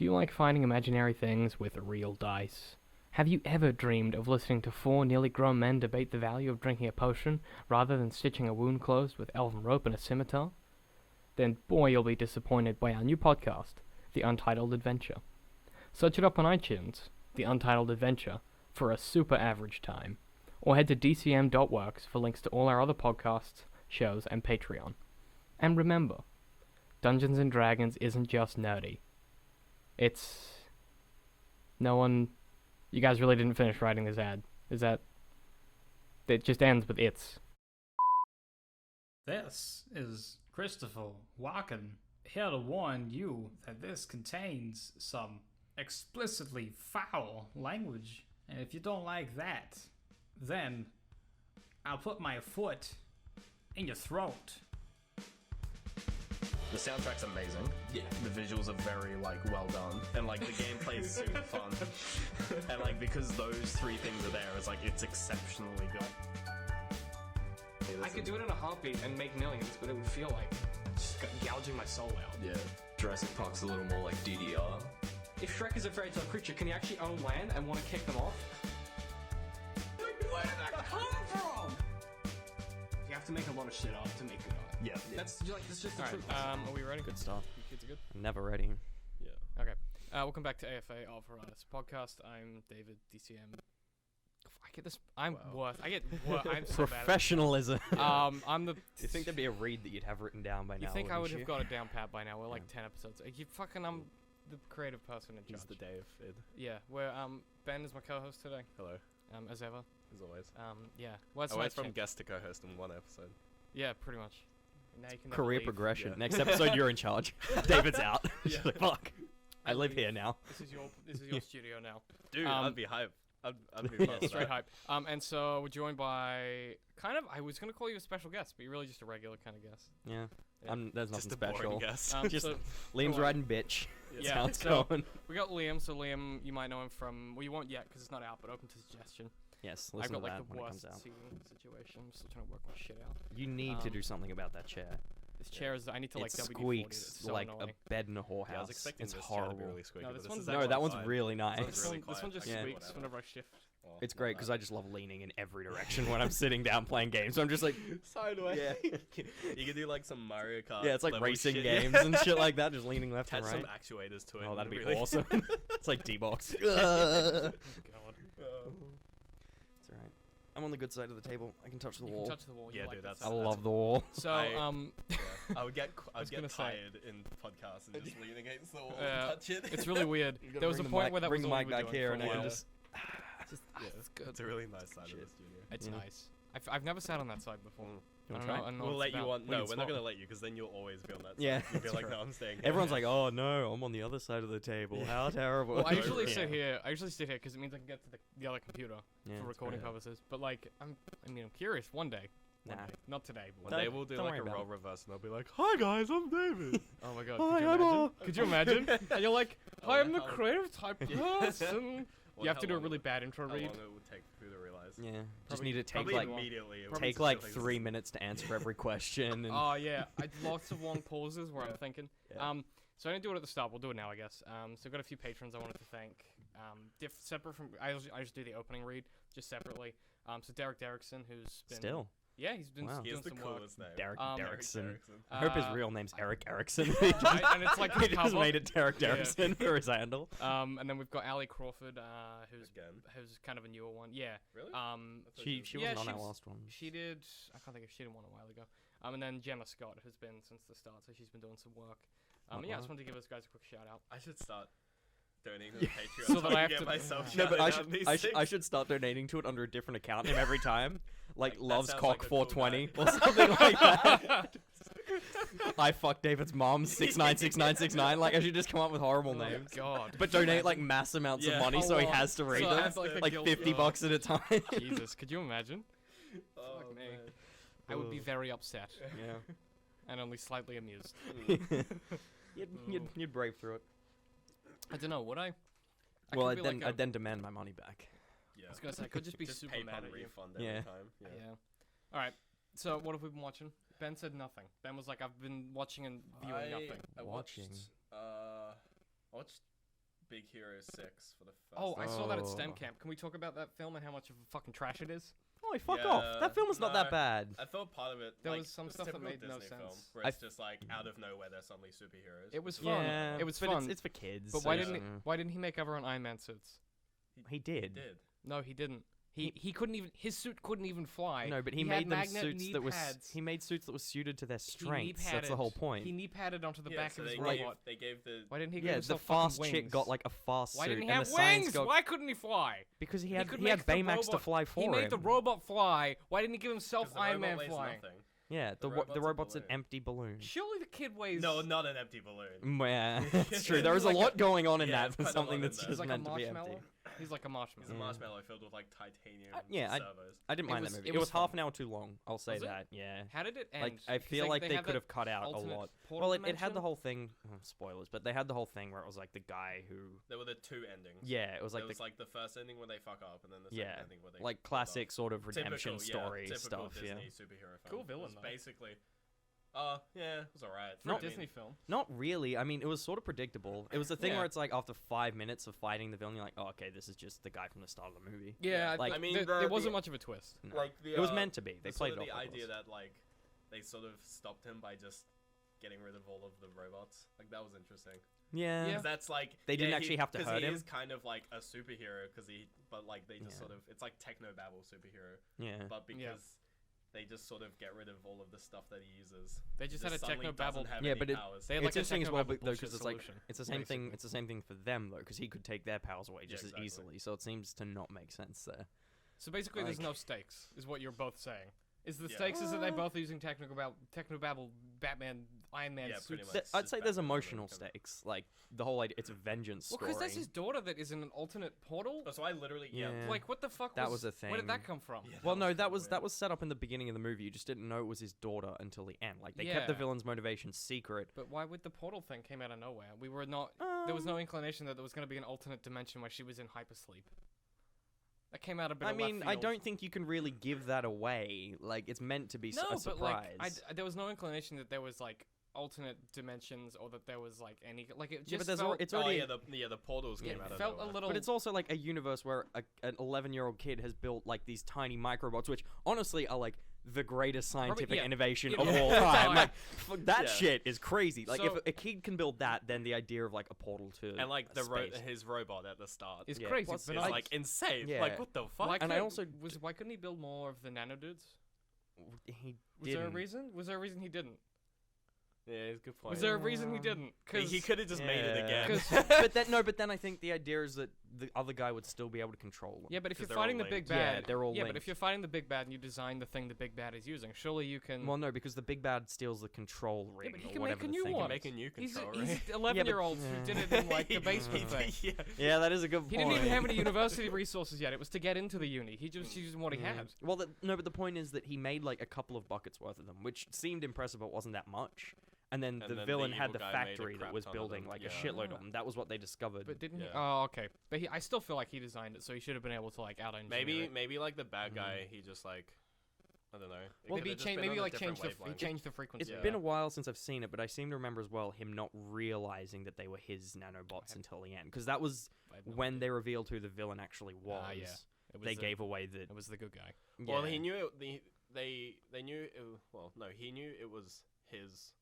Do you like finding imaginary things with real dice? Have you ever dreamed of listening to four nearly grown men debate the value of drinking a potion rather than stitching a wound closed with elven rope and a scimitar? Then boy, you'll be disappointed by our new podcast, The Untitled Adventure. Search it up on iTunes, The Untitled Adventure, for a super average time, or head to dcm.works for links to all our other podcasts, shows, and Patreon. And remember, Dungeons & Dragons isn't just nerdy. It's... No one... You guys really didn't finish writing this ad. Is that... It just ends with it's. This is Christopher Walken, here to warn you that this contains some explicitly foul language. And if you don't like that, then I'll put my foot in your throat. The soundtrack's amazing. Yeah. The visuals are very, well done. And, the gameplay is super fun. And, because those three things are there, it's exceptionally good. I could do it in a heartbeat and make millions, but it would feel like just gouging my soul out. Yeah. Jurassic Park's a little more like DDR. If Shrek is a fairy tale creature, can he actually own land and want to kick them off? Where did that come from? You have to make a lot of shit up to make good art. Yeah. That's just the truth. Are we ready? Good stuff. You kids are good? I'm never ready. Yeah. Okay. Welcome back to AFA All For Us podcast. I'm David, DCM. I get this. I'm worse. I get. I'm so bad. Professionalism. I'm the. Do you think there'd be a read that you'd have written down by now? You think I would wouldn't have got it down pat by now? We're like 10 episodes. I'm the creative person in charge. He's the David. Yeah. Where Ben is my co-host today. Hello. As ever. As always. Yeah. Well, I went from guest to co-host in one episode. Yeah, pretty much. Now you can Career never leave. progression. Yeah. Next episode, you're in charge. David's out. Yeah. She's like, fuck. I live here now. This is your studio now. Dude, Um, I'd be hyped. I'd be fast. Straight hype. And so we're joined by I was gonna call you a special guest, but you're really just a regular kind of guest. Yeah. Yeah. There's nothing Just a boring special. guest. Just so Liam's go on. riding bitch. That's Yeah, how it's so- going. we got Liam. So Liam, you might know him from. Well, you won't yet because it's not out, but open to suggestion. Yes, I've listen got to like that the when it worst comes out. seating situation. I'm still trying to work my shit out. You need to Um, do something about that chair. This chair is. I need to It like WD-40 it. squeaks It's so like annoying. a bed in a whorehouse. Yeah, I was expecting it's this chair to horrible. be really squeaky. No, but this this one's is No, actually that one's fine. really nice. This This one's really one quiet. just Yeah. squeaks whenever I shift. Oh, It's not great bad. because I just love leaning in every direction when I'm sitting down playing games. So I'm just like, Sideways. yeah, You could do some Mario Kart. yeah, it's like level racing shit. games and shit like that, just leaning left and Attach right. some actuators to it. Oh, that'd be really. awesome. It's like D-box. God. It's alright. I'm on the good side of the table. I can touch the You wall. can touch the wall. You Yeah, like dude, that that's- I sound. love the wall. So Yeah. I would get was gonna say- tired in podcasts and just lean against the wall Yeah. and touch it. it's really weird. You gotta There was a bring the point mic- where that bring was the all mic we were back doing here for and a I can while. just. It's good. It's a really nice side Shit. of the studio. It's Yeah. nice. I've never sat on that side before. Mm. You I wanna don't try? know- I don't know We'll what let it's you about. on. We No, can we're not swap. gonna let you because then you'll always be on that side. Yeah, You'll be that's like, right. no, I'm staying. Everyone's like, oh no, I'm on the other side of the table. Yeah. How terrible. Well, I usually Yeah. sit here. I usually sit here because it means I can get to the other computer Yeah, for that's recording great. purposes. But like, I'm curious. One day. One Nah. day. Not today. But One one day day. we'll do don't like worry a about role it. reverse and they'll be like, hi guys, I'm David. Oh my god. Hi, Could you Emma. imagine? Could you imagine? And you're like, Oh, hi, I'm yeah, the how- creative type person. You have to do a really bad intro How read. long it would take for you to realize. Yeah, just Probably- need to take Probably like immediately. it would take just like feel this 3 is- minutes to answer every question. And Oh yeah, lots of long pauses where I'm thinking. Yeah. So I didn't do it at the start. We'll do it now, I guess. So I've got a few patrons I wanted to thank. Separate from I just do the opening read just separately. So Derek Derrickson, who's been still, yeah, he's been Wow. He doing has the some work. coolest name. Derek Derek Derrickson. Derrickson. I hope his Uh, real name's Eric Erickson. And it's like he his just cover. made it Derek Yeah. Derrickson for his handle. And then we've got Ali Crawford, who's Again. kind of a newer one. Yeah. Really? She Yeah, wasn't on she our was- last one. She did. I can't think if she did one a while ago. And then Gemma Scott, who's been since the start, so she's been doing some work. Yeah, I just wanted to give those guys a quick shout out. I should start donating to the Patreon So that I have get to- myself No, but shouted out in these I things. should start donating to it under a different account name every time. Like That loves sounds cock like a cool 420 guy. or something like that. I fuck David's mom 696969. Like I should just come up with horrible Oh, names. God. But donate like mass amounts of Yeah. money A so he lot. has to read So I them. have, like, a Like guilt- 50 bucks at a time. Jesus, could you imagine? Oh, Fuck me. man. I would be very upset Yeah. and only slightly amused. You'd brave through it. I don't know, would I? Well, could be like I'd then demand my money back. Yeah. I was gonna say I could just be super pay mad PayPal at you. refund every Yeah. time. Yeah. Yeah. All right. So what have we been watching? Ben said nothing. Ben was like, I've been watching and viewing nothing. I Watching. watched Big Hero 6 for the first Oh, I time. saw that at Oh. STEM camp. Can we talk about that film and how much of a fucking trash it is? Oh, fuck Yeah, off. That film was not that no. bad. I thought part of it. There like, was some it's stuff that typical made no Disney film, sense. where it's just like out of nowhere they're suddenly superheroes. It was fun. Yeah, It was but fun. It's for kids. But so why yeah. didn't he make everyone Iron Man suits? He He did. did. No, he didn't. He couldn't even. His suit couldn't even fly. No, but he had made them magnet suits knee that was. pads. He made suits that were suited to their He knee strengths. That's the whole point. He knee padded onto the Yeah, back so of his they robot. gave the. Why didn't he? Give Yeah, the himself fast fucking chick wings? got like a fast Why suit, didn't he and have the science wings? got Why couldn't he fly? because he He had could he had make the Baymax to robot- fly for He him. made the robot fly. Why didn't he give himself 'cause the Iron robot Man weighs flying? nothing. Yeah, The the robot's a robot's an balloon. empty balloon. Surely the kid weighs. No, not an empty balloon. Yeah, it's true. There is a Like lot going on in yeah, that there's for quite a something lot in that's there. He's just like a meant to be marshmallow. empty. He's like a It's a marshmallow. marshmallow filled with like titanium yeah, servos. I didn't It mind was- that it movie. It was was half fun. an hour too long. I'll say Was it? that. Yeah. How did it end? Like I 'Cause feel like they had could that have cut out a alternate lot. portal Well, it had the dimension? whole thing. Spoilers, but they had the whole thing where it was like the guy who. There were the two endings. Yeah, it was like There was the like the first ending where they fuck up, and then the second yeah, ending where they like fuck classic off. sort of redemption Typical, story typical stuff. Disney Yeah. superhero film. Cool It villain, was though. basically. Yeah, it was alright. For a Not- Disney film. Not really. I mean, it was sort of predictable. It was the thing Yeah. where it's like after 5 minutes of fighting the villain, you're like, oh, okay, this is just the guy from the start of the movie. Yeah, like- I I mean, mean, the- there wasn't the- much of a twist. No. Like the, It was meant to be. They the sort played of it the off. idea that like they sort of stopped him by just getting rid of all of the robots. Like that was interesting. Yeah. Yeah. 'Cause that's like They didn't yeah, actually have to 'cause hurt he him. is kind of like a superhero but like they just Yeah. sort of it's like technobabble superhero, Yeah. but because they just sort of get rid of all of the stuff that he uses. They he just had a suddenly technobabble- doesn't have Yeah, any but it- powers. They had It's like a interesting as well, technobabble though, because bullshit it's like solution, it's the same thing. basically. It's the same thing for them though, because he could take their powers away just exactly. as easily. So it seems to not make sense there. So basically, there's Like- no stakes, is what you're both saying. Is the Yeah. stakes is that they're both using technobabble, Batman, Iron Man Yeah, pretty suits? much. I'd It's say there's Batman emotional coming. stakes. Like the whole idea, it's a vengeance Well, story. because that's his daughter that is in an alternate portal. Oh, so I literally Yeah. Like, what the fuck? That was a Where did that thing. come from? Yeah. Well, no, that was was kinda that weird. was set up in the beginning of the movie. You just didn't know it was his daughter until the end. Like they kept the Yeah. villain's motivation secret. But why would the portal thing came out of nowhere? We were not. There was no Um, inclination that there was going to be an alternate dimension where she was in hypersleep. That came out a bit. I of left mean, I field. don't think you can really give that away. Like it's meant to be No, a but surprise. like, there was no inclination that there was like alternate dimensions or that there was like any like it just yeah, but there's felt, it's Oh already. yeah, the portals yeah, came out it of felt a nowhere. little. But it's also like a universe where an 11-year-old kid has built like these tiny microbots, which honestly are like the greatest scientific yeah, innovation in of all all time. time. Like that Yeah. shit is crazy. Like So- if a kid can build that, then the idea of like a portal to And like space. his robot at the start It's is Yeah, crazy, plus but it's I, like insane. Yeah. Like what the fuck? why and I couldn't- also- why couldn't he build more of the nano dudes? he Was there a didn't. reason? Was there a reason he didn't? Yeah, it's a good point. Was there a reason he didn't? He could have just made it Yeah. again. 'Cause- but then I think the idea is that the other guy would still be able to control them. Yeah, but if 'Cause you're they're all fighting the linked. big bad, Yeah, they're all yeah, but linked. if you're fighting the big bad and you design the thing the big bad is using, surely you can. Well, no, because the big bad steals the control ring yeah, but he or can whatever make a the new thing one. is. Make a new He's control, he's right? 11-year-olds who did it in like the basement thing. yeah. Yeah, that is a good He point. didn't even have any university resources yet. It was to get into the uni. He just used what he had. Well, no, but the point is that he made like a couple of buckets worth of them, which seemed impressive, but wasn't that much. And then And the then the villain had evil the guy made a factory that crap was ton of building them, like a yeah. shitload of them. That was what they discovered. But didn't he? Yeah. Oh, okay. But I still feel like he designed it, so he should have been able to like out-engineer it. Maybe like the bad guy, he just like I don't know. It Well, could've maybe just been on maybe a like different change the he wavelength. changed the frequency. It's Yeah. been a while since I've seen it, but I seem to remember as well him not realizing that they were his nanobots until the end, because that was I had no when idea. they revealed who the villain actually was. Ah, yeah. It was They the- gave away the. It was the good guy. Well, yeah. he knew it. They knew. Well, no, he knew it was his.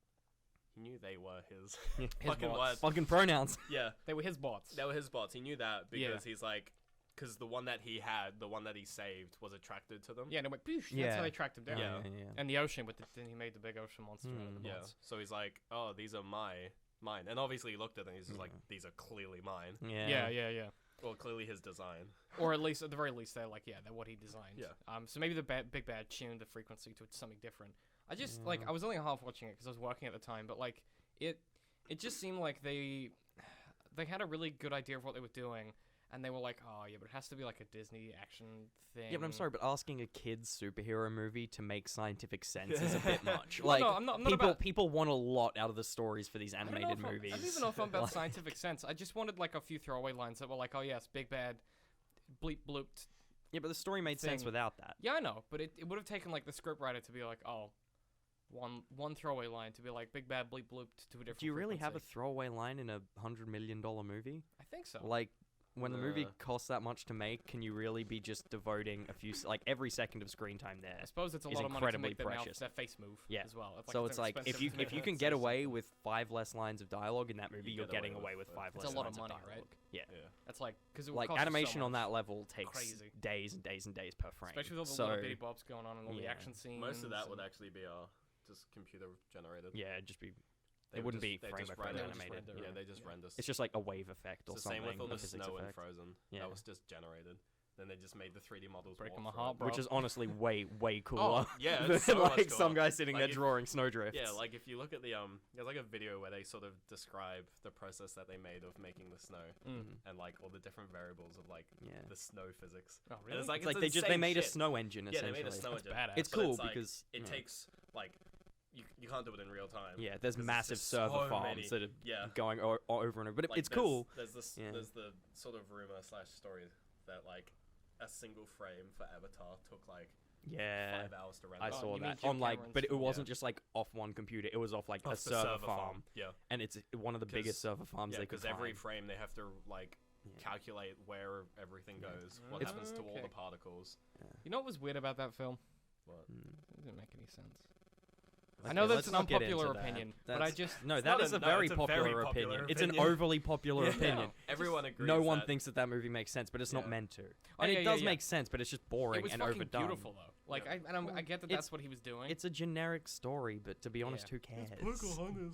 He knew they were his. His Fucking bots. what? Fucking pronouns. Yeah, They were his bots. they were his bots. He knew that Yeah. because he's like, because the one that he had, the one that he saved, was attracted to them. Yeah, and it went. Poosh, That's Yeah. how they tracked him down. Yeah. yeah. And the ocean, then he made the big ocean monster out of the Yeah. bots. So he's like, oh, these are mine, and obviously he looked at them. He's just like, these are clearly mine. Yeah. Well, clearly his design. Or at least, at the very least, they're like, yeah, they're what he designed. Yeah. So maybe the big bad tuned the frequency to something different. I just like I was only half watching it because I was working at the time, but like it just seemed like they had a really good idea of what they were doing, and they were like, oh yeah, but it has to be like a Disney action thing. Yeah, but I'm sorry, but asking a kids superhero movie to make scientific sense is a bit much. Well, Like, no, I'm not people about- want a lot out of the stories for these I don't know animated if I'm- movies. I don't even know if I'm about Like- scientific sense. I just wanted like a few throwaway lines that were like, oh yes, big bad, bleep blooped. Yeah, but the story made sense thing. without that. Yeah, I know, but it would have taken like the scriptwriter to be like, oh, one throwaway line to be like big bad bleep bloop to a different. Do you really have a frequency. throwaway line in a $100 million movie? I think so. Like, when the movie Nah. costs that much to make, can you really be just devoting like every second of screen time there? I suppose it's a is lot of money to incredibly make precious. their face move. Yeah. As well. So it's like if you can get away with 5 less lines of dialogue in that movie, You you're get getting away away with with it. 5 It's less a lot of lines money, of right? dialogue. Yeah. That's like because Like animation on that level takes Crazy. days and days and days per frame. especially with all the so, little bitty bobs going on and all the yeah. action scenes. Most of that would and- actually be just computer generated. yeah, it'd just be. They It would wouldn't be they frame just by frame render- They would just animated. render Yeah, it. they just Yeah. render. It's just like a wave effect or It's the something. same with all a the physics snow in effect. Frozen. Yeah. That was just generated. Then they just made the 3D models. Breaking walk my through it. heart, bro. Which is honestly way cooler. yeah, than it's so much like some cooler. guy sitting Like, there if- drawing snowdrifts. Yeah, like if you look at the there's like a video where they sort of describe the process that they made of making the snow and like all the different variables of like Yeah. the snow physics. Oh, And really? it's like It's like they insane made a shit. snow engine Yeah, they essentially. made a snow That's engine. badass. It's But cool like, because it yeah. takes like you can't do it in real time. Yeah, there's 'cause it's massive just server so farms many- that are yeah. going over and over. But Like, it's cool. There's this. Yeah. There's the sort of rumor / story that like a single frame for Avatar took like Yeah, 5 hours to render. I Oh, saw you mean that Jim on like, Cameron's but it film? wasn't Yeah. just like off one computer. It was off like a Off the server farm, Yeah, and it's one of the biggest server farms yeah. they could Because every find. frame they have to like Yeah. calculate where everything goes, what It's- happens to all okay. the particles. You know what was weird about that film? What? It didn't make any sense. Okay, I know that's let's an not get unpopular into that. opinion, but I That's- just no, It's that not is a- a no, very it's a very popular popular opinion. It's an opinion. overly popular Yeah. opinion. Everyone agrees. No one that- thinks that movie makes sense, but it's not Yeah. meant to. Oh, And yeah, it yeah, does yeah. make sense, but it's just boring it was and fucking overdone. beautiful though. Like Yeah. I get that It's- that's what he was doing. It's a generic story, but to be honest, Yeah. who cares?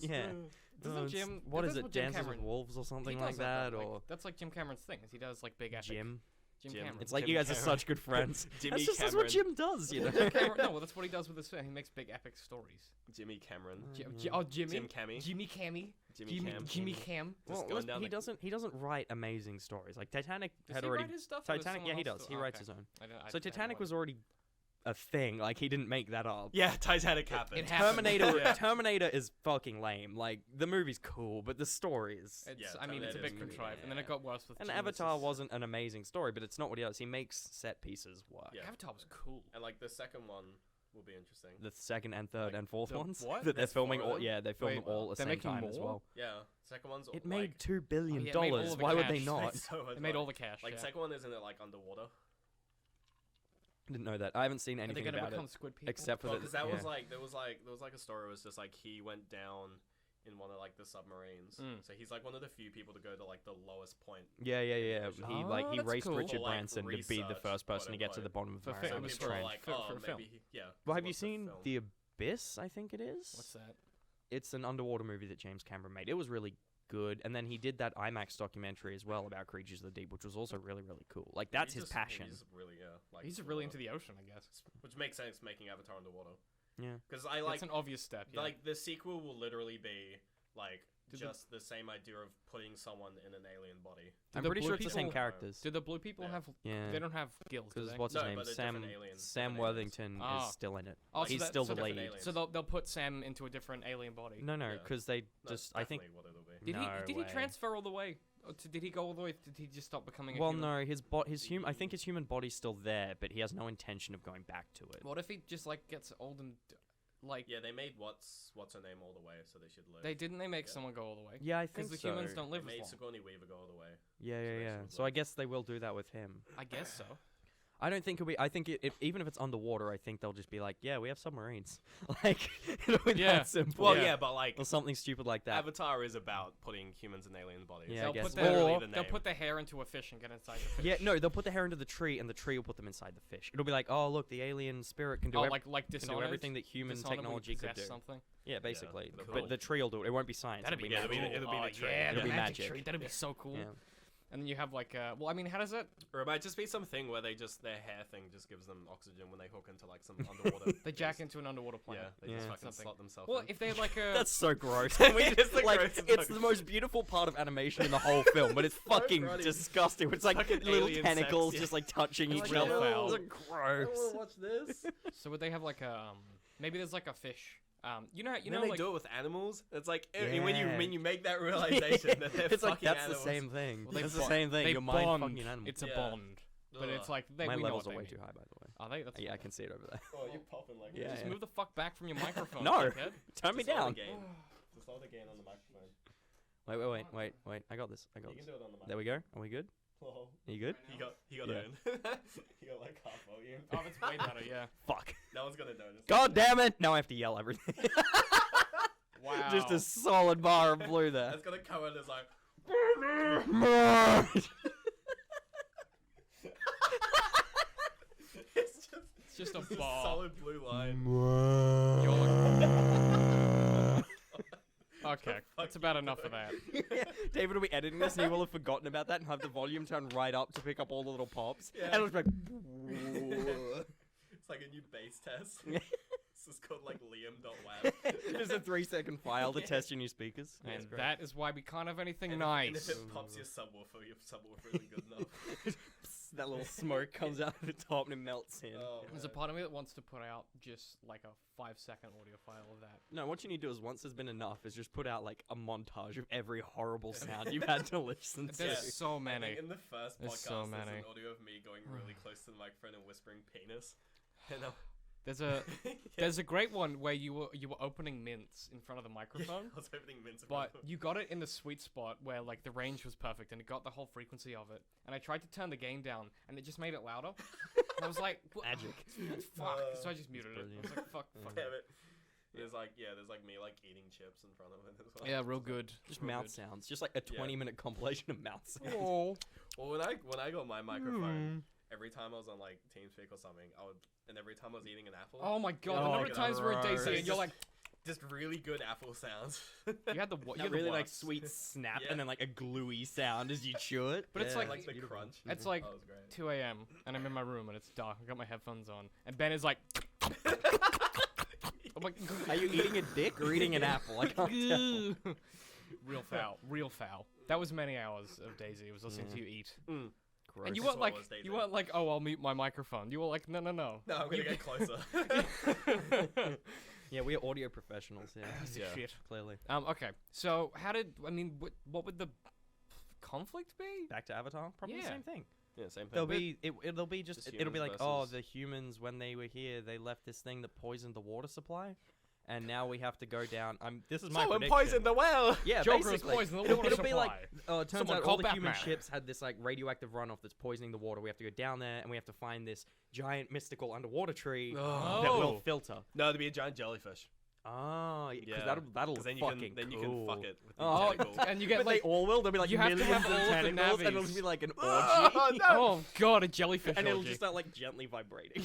Yeah. Doesn't it's- Jim? what that's is it? what Jim Dances with Cameron- Wolves or he something does like that, like, or that's like Jim Cameron's thing. Is he does like big epic. Jim? Jim Jim. Cameron. It's like Jim you guys are Cameron. such good friends. Jimmy That's what Cameron. Jim does, you know. Jim Cameron. No, well, that's what he does with his film. He makes big epic stories. Jimmy Cameron. Jimmy. Jim Cammy. Jimmy Cammy. Jimmy Cam. Just Well, going down he the- doesn't write amazing stories. Like Titanic Does had he already write his stuff? Or does Titanic, yeah, someone he else does. do He it? writes Okay. his own. I So don't know Titanic what was it- already a thing. Like he didn't make that up. Yeah, Titanic happened. It happened. Terminator, Yeah. Terminator is fucking lame. Like the movie's cool, but the story is. It's, Yeah, I mean, it's a Terminator bit is really contrived, and then it bad. got worse with. And Genesis. Avatar wasn't an amazing story, but it's not what he does. He makes set pieces work. Yeah. Avatar was cool. And like the second one will be interesting. The second and third Like, and fourth the ones what? that they're There's filming four of all. them? Yeah, they film Wait, them all at the they're same making time as more? well. Yeah, second one's It like, made $2 billion. Oh, yeah, it made all the Why would cash. they not? so much They made money. all the cash. Like yeah. second one isn't it like underwater? Didn't know that. I haven't seen Are they anything gonna about become it squid people? except for Well, that. because that yeah. was like there was like a story where it was just like he went down in one of like the submarines. Mm. So he's like one of the few people to go to like the lowest point. Yeah. He Oh, he that's raced cool. Richard Or, like, Branson to be the research, first person to quote, get to the bottom of For the film, So Mariana it's people are Trench. like, For- oh, for film. maybe yeah. Well, have you what's the seen film? The Abyss? I think it is. What's that? It's an underwater movie that James Cameron made. It was really good, and then he did that IMAX documentary as well about creatures of the deep, which was also really cool. Like Yeah, that's he his just- passion. He's really like He's full really on into the ocean, I guess. it. Which makes sense making Avatar underwater. Yeah. Because I like It's an obvious step. Yeah. like the sequel will literally be like Did the- just the same idea of putting someone in an alien body. I'm the pretty blue sure it's the same people- characters. do the blue people Yeah. have? Yeah. They don't have gills. do Because they? what's No, his name? but they're Sam different aliens, Sam different aliens. Worthington Ah. is still in it. Oh, Like, so he's that- still so the different lead. aliens. So they'll put Sam into a different alien body. No, Yeah. because they That's just I think. definitely what it'll be. Did No he? Did way. he transfer all the way? Or did he go all the way? Did he just stop becoming? Well, a human? no, his I think his human body's still there, but he has no intention of going back to it. What if he just like gets old and like? Yeah, they made what's her name all the way, so they should live. They didn't. They make Yeah. someone go all the way. Yeah, I Because think the so. humans don't They live as made long. Sigourney Weaver go all the way. Yeah, they yeah. should So I live. guess they will do that with him. I guess so. I don't think it'll be. I think even if it's underwater, I think they'll just be like, yeah, we have submarines, like it'll be Yeah. that simple. Well, yeah, but like or something stupid like that. Avatar is about putting humans in alien bodies. Yeah, I They'll guess. put Literally their, the they'll name. put their hair into a fish and get inside the fish. Yeah, no, they'll put the hair into the tree, and the tree will put them inside the fish. It'll be like, oh, look, the alien spirit can do, Oh, can like do Dishonored? everything that human Dishonored when you technology could possess do. something. Yeah, basically. that'd be But cool. the tree will do it. It won't be science. That'd be magic. cool. it'll be the tree. Yeah, It'll the be magic magic. tree. That'd be so cool. Yeah. And then you have like, well, I mean, how does it? Or it might just be something where they just their hair thing just gives them oxygen when they hook into like some underwater. They jack base. into an underwater Yeah, planet. they just Yeah. fucking Something. slot themselves. Well, in. if they had like a, That's so gross. It is the like, grossest it's fucking- the most beautiful part of animation in the whole film, but it's fucking funny. disgusting. It's like Fucking little alien tentacles sex, yeah. just like touching It's each like other. real foul. It's gross. watch this. so would they have like a, maybe there's like a fish. You know, You know, they like do it with animals. It's like Yeah. when you make that realization that they're it's like fucking that's animals. the same thing. Well, they that's the bond- same thing. they Your mind bond. fucking animal. It's a Yeah. bond, but it's Ugh. like My we know levels what are they way mean. too high, by the way. Are they? That's Yeah, I can see it over there. Oh, you're popping like Yeah, this. Just yeah. move the fuck back from your microphone. No. dickhead. Turn me Just hold down. the gain. Just hold the gain on the microphone. Wait. I got this. You can do it on the microphone. There we go. Are we good? Whoa. Are you good? He got Yeah. it in. He got like half volume. Oh, that's way better. Yeah. Fuck. No one's gonna notice. God damn it! Now I have to yell everything. Wow. Just a solid bar of blue there. That's gonna come in as like. It's just a just bar. solid blue line. Okay, that's about enough of that. David will be editing this and he will have forgotten about that and have the volume turned right up to pick up all the little pops. Yeah. And it'll just be It's like a new bass test. Yeah. This is called like liam.wab. like, just a 3-second file to test your new speakers. And That's great. that is why we can't have anything And nice. if it pops your subwoofer isn't good enough. That little smoke comes out of the top and it melts in. Oh, There's a man. part of me that wants to put out just like a 5-second audio file of that. No, what you need to do is once there's been enough is just put out like a montage of every horrible sound you've had to listen to. There's so I many. think in the first There's podcast, so there's many. an audio of me going really close to the microphone and whispering penis. And There's a there's a great one where you were opening mints in front of the microphone. I was opening mints. But you got it in the sweet spot where like the range was perfect and it got the whole frequency of it. And I tried to turn the gain down and it just made it louder. And I was like, Magic. fuck. So I just muted it. I brilliant. was like, fuck. Damn it. There's like me like eating chips in front of it as well. Yeah, real good. Just real mouth good. sounds. Just like a 20-minute compilation of mouth sounds. Oh. Well, when I got my microphone, every time I was on like TeamSpeak or something, and every time I was eating an apple, Oh my god, Oh, the number of times we're at gross. Daisy and you're like, just really good apple sounds. you had the you That had the really like worst. sweet snap Yeah. and then like a gluey sound as you chew it. But it's Yeah, like- like the beautiful. crunch. It's like Oh, it was great. 2 a.m. and I'm in my room and it's dark. I got my headphones on and Ben is like, I'm like, Are you eating a dick or eating an apple? I can't tell. real foul, real foul. That was many hours of Daisy. Was listening to you eat. Gross. And you That's weren't what like, was Daisy. you weren't like, oh, I'll mute my microphone. You were like, no. No, I'm gonna get closer. Yeah, we're audio professionals. Yeah, Yeah. Shit. clearly. Okay. So how did what would the conflict be? Back to Avatar, probably the Yeah. same thing. Yeah, same thing. There'll be it'll be just Just it'll be like, humans oh, versus- the humans when they were here, they left this thing that poisoned the water supply, and now we have to go down. This is my Someone prediction. poisoned the well. Yeah, Joker's basically. poisoned the It'll water be like, supply. it turns Someone out call all the human Batman. ships had this like radioactive runoff that's poisoning the water. We have to go down there and we have to find this giant mystical underwater tree that Oh. will filter. No, there'd be a giant jellyfish. Oh, because Yeah. that'll 'Cause then fucking you cool. can fuck it with the Oh, tentacle. And you get But like, they all will. There'll be like you have to millions have all of of the tentacles, and it'll navies. be like an orgy. Oh, no. oh god, a jellyfish And it'll orgy. just start like gently vibrating.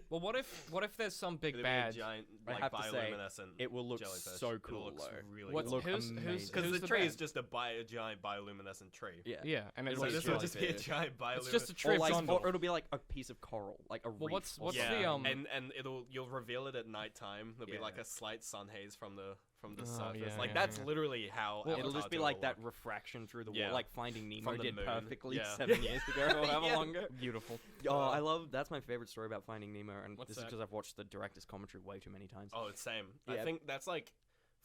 Well, what if there's some big It'd be bad? a giant, I like, have to say, bioluminescent it will look jellyfish. so It cool, looks though. really What's cool. look who's amazing. Because who's the tree bad? is just a giant bioluminescent tree. Yeah. Yeah, and it's So like this will just be a giant bioluminescent. it's just a Or, tree of like, Gondor. or it'll be like a piece of coral, like a Well, reef. what's or the, something. and you'll reveal it at nighttime. There'll be Yeah. like a slight sun haze from the Oh, surface. yeah, Like yeah, that's yeah. literally how Well, it'll Avatar just be 2 like will that look. refraction through the Yeah. wall, like Finding Nemo From the did moon. perfectly Yeah. 7 years ago, or however Yeah. longer. Beautiful. Oh, I love that's my favorite story about Finding Nemo, and What's this is that? because I've watched the director's commentary way too many times. Oh, it's same. Yeah. I think that's like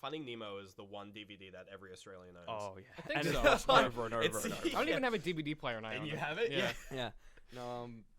Finding Nemo is the one DVD that every Australian owns. Oh, yeah, think and so. it's watched Like, over and over it's- and over. I don't even have a DVD player now. And you have it? Yeah. Yeah.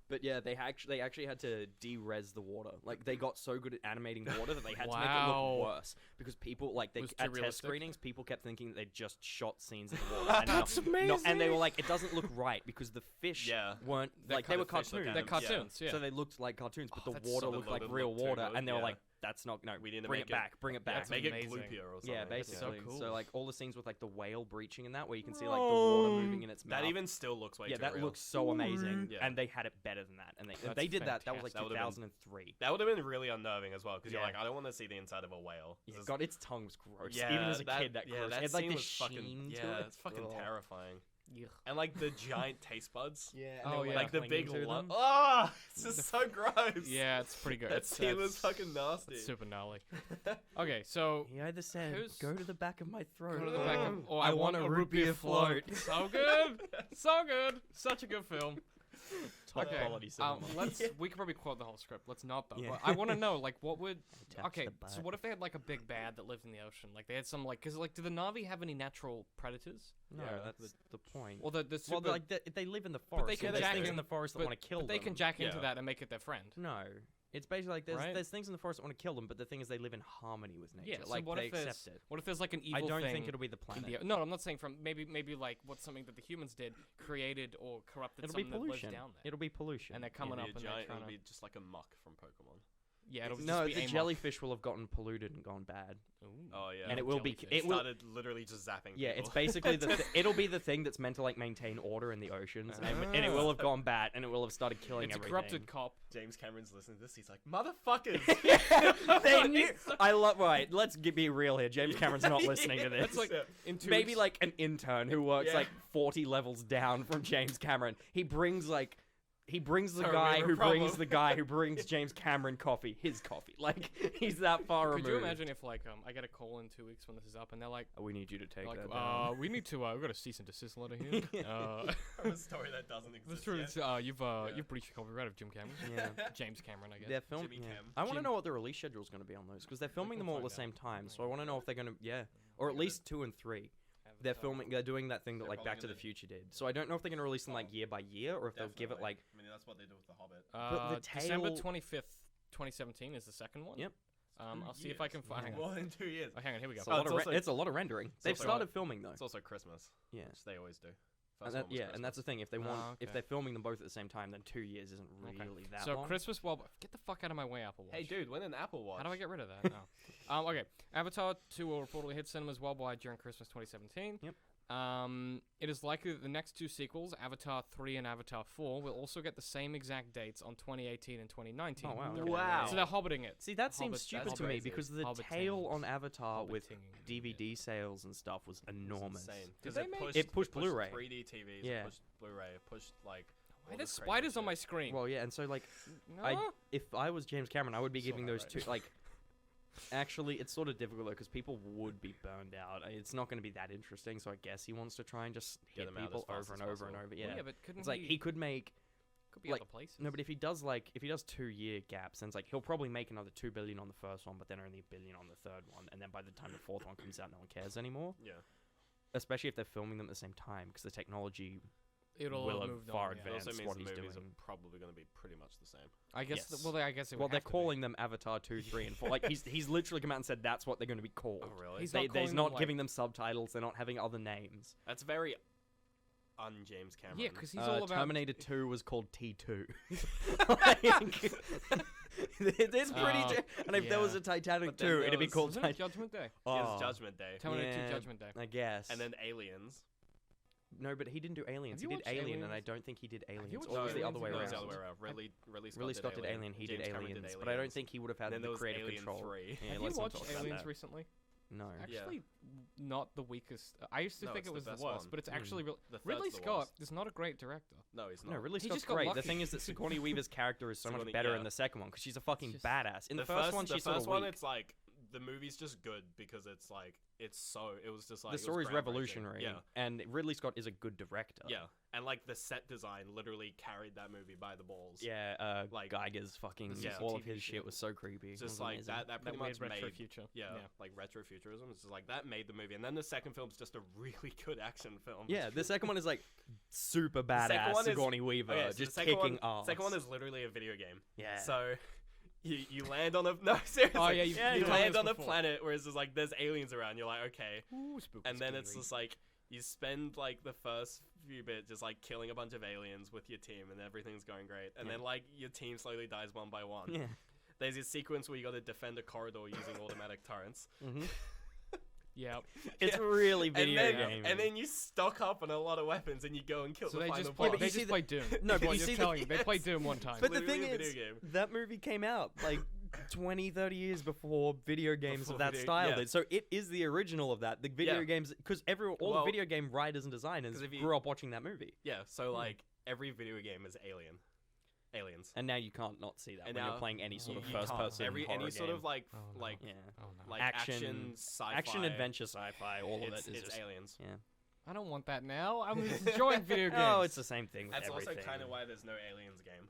But yeah, they actually had to de-res the water. Like they got so good at animating water that they had to make it Wow. look worse because people like Was too at test realistic? screenings, people kept thinking that they just shot scenes in the water. And That's and they were amazing. like, it doesn't look right because the fish Yeah. weren't They're like they were the fish look cartoons. They're anim- yeah. cartoons. Yeah. So they looked like cartoons, but Oh, the that's water so looked they like look real too water, good, and they were yeah. like, "That's not no. We need to bring make it back, bring it back." That's Make amazing. it gloopier or something. Yeah, That's basically. so cool. So like all the scenes with like the whale breaching and that, where you can see like the water moving in its mouth. That even still looks way yeah, too that real. looks so amazing, Yeah. and they had it better than that, and they That's did that. That was like fantastic. That would've been- 2003. That would have been really unnerving as well, because Yeah. you're like, I don't want to see the inside of a whale. Yeah, This is- God, its tongue was gross. yeah, Even as a kid, that yeah, gross. that it had like scene this was fucking, sheen to yeah, it. it's fucking Ugh. terrifying. Yuck. And like the giant taste buds. Yeah, Oh, yeah. Like the clinging big to lump. them. Oh, it's just so gross. Yeah, it's pretty good. That scene was fucking nasty. It's super gnarly. Okay, so He either said, Who's- "Go to the back of my throat," go to the back of, or "I want a root beer float." So good, so good, such a good film. Top Okay, quality cinema. we could probably quote the whole script. Let's not though. Yeah. But I want to know, like, what would? Touch Okay, the so butt. what if they had like a big bad that lived in the ocean? Like they had some like, cause like, do the Na'vi have any natural predators? No, Yeah, that's the point. Well, the Well, super, like they live in the forest. they can and there's jack things in- in the forest that but- want to kill but them. they can jack into Yeah. that and make it their friend. No, it's basically like Right? there's things in the forest that want to kill them, but the thing is they live in harmony with nature. Yeah. So like what they if there's accept it. what if there's like an I evil don't thing? think it'll be the in planet. the, no, I'm not saying from maybe like what's something that the humans did created or corrupted It'll be something that lives pollution. down there. It'll be pollution. And they're coming It'll up be a and they're giant, trying it'll to. be just like a muck from Pokemon. Yeah, it'll No, just be the Amok. jellyfish will have gotten polluted and gone bad. Ooh. Oh yeah. And it will be- Jellyfish. it will- started literally just zapping. Yeah, people. it's basically it'll be the thing that's meant to like maintain order in the oceans, and it will have gone bad, and it will have started killing It's a everything. corrupted cop. James Cameron's listening to this. He's like, motherfuckers. They knew. I love. Right, let's be real here. James Cameron's not listening to this. That's like in 2 maybe weeks- like an intern who works Yeah. like 40 levels down from James Cameron. He brings the Sorry, guy we have a who brings problem. the guy who brings James Cameron coffee, his coffee. Like he's that far Could removed. you imagine if like I get a call in 2 weeks when this is up and they're like, We need you to take like that down. we need to we've got a cease and desist letter here. From a story that doesn't That's exist true. yet. It's, you've breached the copyright of Jim Cameron. Yeah. James Cameron, I guess. They're filming. Jimmy Cam. I want to Jim- know what the release schedule is going to be on those because they're filming them all at the same time. So I want to know if they're going to or at least 2 and 3. They're filming. They're doing that thing that They're like probably Back to the gonna- Future did. So I don't know if they're going to release them like year by year or if they'll give it Definitely. like. I mean, that's what they do with The Hobbit. But the December tail- 25th, 2017 is the second one. Yep. I'll see if I can find. Hang on. More than 2 years. Oh, hang on. Here we go. It's a, lot it's of also- it's a lot of rendering. They've also- started filming though. It's also Christmas, Yeah. which they always do. And First that, one was yeah, and that's the Christmas. thing. If they want, if okay. they're filming them both at the same time, then 2 years isn't Okay. really that So long. Christmas, well, get the fuck out of my way, Apple Watch. Hey, dude, win an Apple Watch. How do I get rid of that? Oh. Okay. Avatar 2 will reportedly hit cinemas worldwide during Christmas 2017. Yep. It is likely that the next 2 sequels, Avatar 3 and Avatar 4, will also get the same exact dates on 2018 and 2019. Oh, wow, okay. Wow. So they're hobbiting it. See, that seems Hobbit- stupid that's to me crazy. because the Hobbiting. tail on Avatar with Hobbiting. DVD sales and stuff was It's enormous. insane. Did 'Cause they make- It pushed Blu-ray. 3D TVs. Yeah. It pushed Blu-ray. It pushed like. Why all there's this crazy spiders on shit. my screen? Well, yeah, and so like, no? if I was James Cameron, I would be Saw giving that those right. two like. Actually, it's sort of difficult though because people would be burned out. It's not going to be that interesting, so I guess he wants to try and just Get hit them out people as fast over as and over and possible. over. Well, Yeah, but couldn't it's like he could make. could be like- other places. No, but if he does 2-year gaps, then it's like he'll probably make another $2 billion on the first one, but then only $1 billion on the third one, and then by the time the fourth one comes out, no one cares anymore. Yeah. Especially if they're filming them at the same time, because the technology It'll will have have moved far on, yeah. It also advanced means what the he's movies doing. are probably going to be pretty much the same. I guess. Yes. Well, I guess it Well, would they're have to be. calling them Avatar 2, 3, and 4. Like he's literally come out and said that's what they're going to be called. Oh, really? He's They, not calling he's them, not like- giving them subtitles. They're not having other names. That's very un-James Cameron. Yeah, because he's all about. Terminator 2 was called T2. Like, it's pretty. Oh, And if there was yeah. a Titanic But then 2, there it'd be was- called Wasn't it Titanic. Judgment Day? It's Judgment Day. Terminator 2 Yeah, Judgment Day. I guess. And then Aliens. No, but he didn't do Aliens. Have He you did watched Alien, and I Aliens? don't think he did you Aliens. watched Or was it the Aliens? other way No, around? it's the other way around. Ridley Scott did Alien. He did James Cameron Aliens, did but I don't Aliens. think he would have had And then the there was creative Alien control. 3. Yeah, Have let's you not talk watched about Aliens that. recently? No. Actually, not the weakest. I used to No, think it's it was the the best worst, one. but it's actually The third's Ridley the Scott worst. is not a great director. No, he's not. No, Ridley He Scott's just got great. The lucky. thing is that Sigourney Weaver's character is so much Sigourney- better yeah. in the second one because she's a fucking just- badass. In the, the first one, the she's sort first of one, weak. it's like the movie's just good because it's like it was just like The it was story's groundbreaking. revolutionary. Yeah, And Ridley Scott is a good director. yeah, and like the set design literally carried that movie by the balls. Yeah, Like, Geiger's fucking yeah. all of CCTV his shit. shit was so creepy. It's It just was like amazing. that pretty That much weird retro made future. yeah, like retrofuturism. It's just like that made the movie, and then the second film's just a really good action film. Yeah, the second one is like super second badass one is- Sigourney Weaver, Okay, so just the second kicking one, ass. Second one is literally a video game. Yeah. So you land on a no seriously. Oh, yeah, you you told me land this on a before. planet where it's just like there's aliens around. You're like okay, Ooh, spooky, and then it's scary. just like you spend like the first few bits just like killing a bunch of aliens with your team, and everything's going great. And Yeah. then like your team slowly dies one by one. Yeah. There's this sequence where you got to defend a corridor using automatic turrets. hmm Yeah. It's Yeah. really video and then, game. and then you stock up on a lot of weapons and you go and kill So the they final just play. boss. They you see just the- play Doom. No, but What you you're see the- telling me, they play yes. Doom one time. But the literally thing a video is, game. that movie came out like 20, 30 years before video games Before of that video- style yeah. did. So it is the original of that. The video Yeah. games, because all Well, the video game writers and designers 'cause if you- grew up watching that movie. Yeah, so like every video game is aliens. And now you can't not see that And when now you're playing any sort of You can't. first-person any horror sort game. of like Oh, no. like Yeah. Oh no. like Action- sci-fi, Action, adventure, sci-fi, all of it's, it is it's just... aliens. Yeah. I don't want that now. I'm just enjoying video games. Oh, it's the same thing with That's everything. also kind of why there's no Aliens game.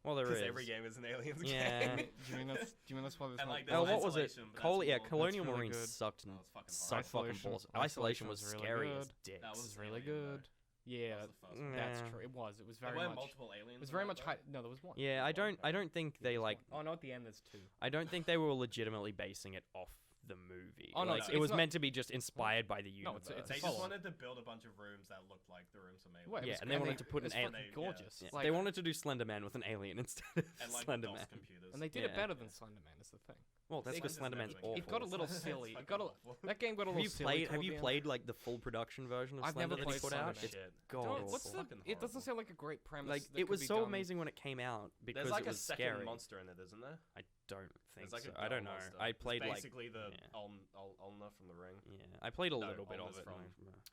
Well, there Because is. every game is an Aliens Yeah. game. Do you mean that's why there's And, not? like, Oh, there's what was it? Isolation, but that's more- Colonial really Marines good. sucked Oh, and it's fucking sucked horrible. fucking balls. Isolation Isolation was was really scary as good. dicks. That was This is really Alien, though. good. Yeah, That was the first one. that's Nah. true. It was. It was There very were much. multiple aliens. It was in very that, much though. high. No, there was one. Yeah, I don't think they like. Oh no, at the end there's two. I don't think they were legitimately basing it off the movie. Oh, no, Like, it's- it it's was not- meant to be just inspired by the No, universe. it's a They just follow-up. wanted to build a bunch of rooms that looked like the rooms from Aliens. Well, it Yeah, was and they great. wanted to put It's an fucking yeah. gorgeous. Yeah. Like, They wanted to do Slender Man with an alien instead of And like Slender DOS Man. computers. and they did Yeah. it better than Slender Man. Is the thing. Well, that's because Slender Slender's Man's never awful. been It got a little It's silly. It fucking got a, awful. that game got a Have little you silly. played? Have toward you the end. played like the full production version of I've Slender never that he played put out? Slender It's Shit. god Don't- awful. what's the? Fucking It doesn't horrible. sound like a great premise. Like that it could was be so done. amazing when it came out because There's like it a was second scary. monster in it, isn't there? I don't think There's like so. a I don't doll know. monster. I It's played like basically the yeah. Ulna from the Ring. yeah. I played a No, little bit of Ulna's it. from-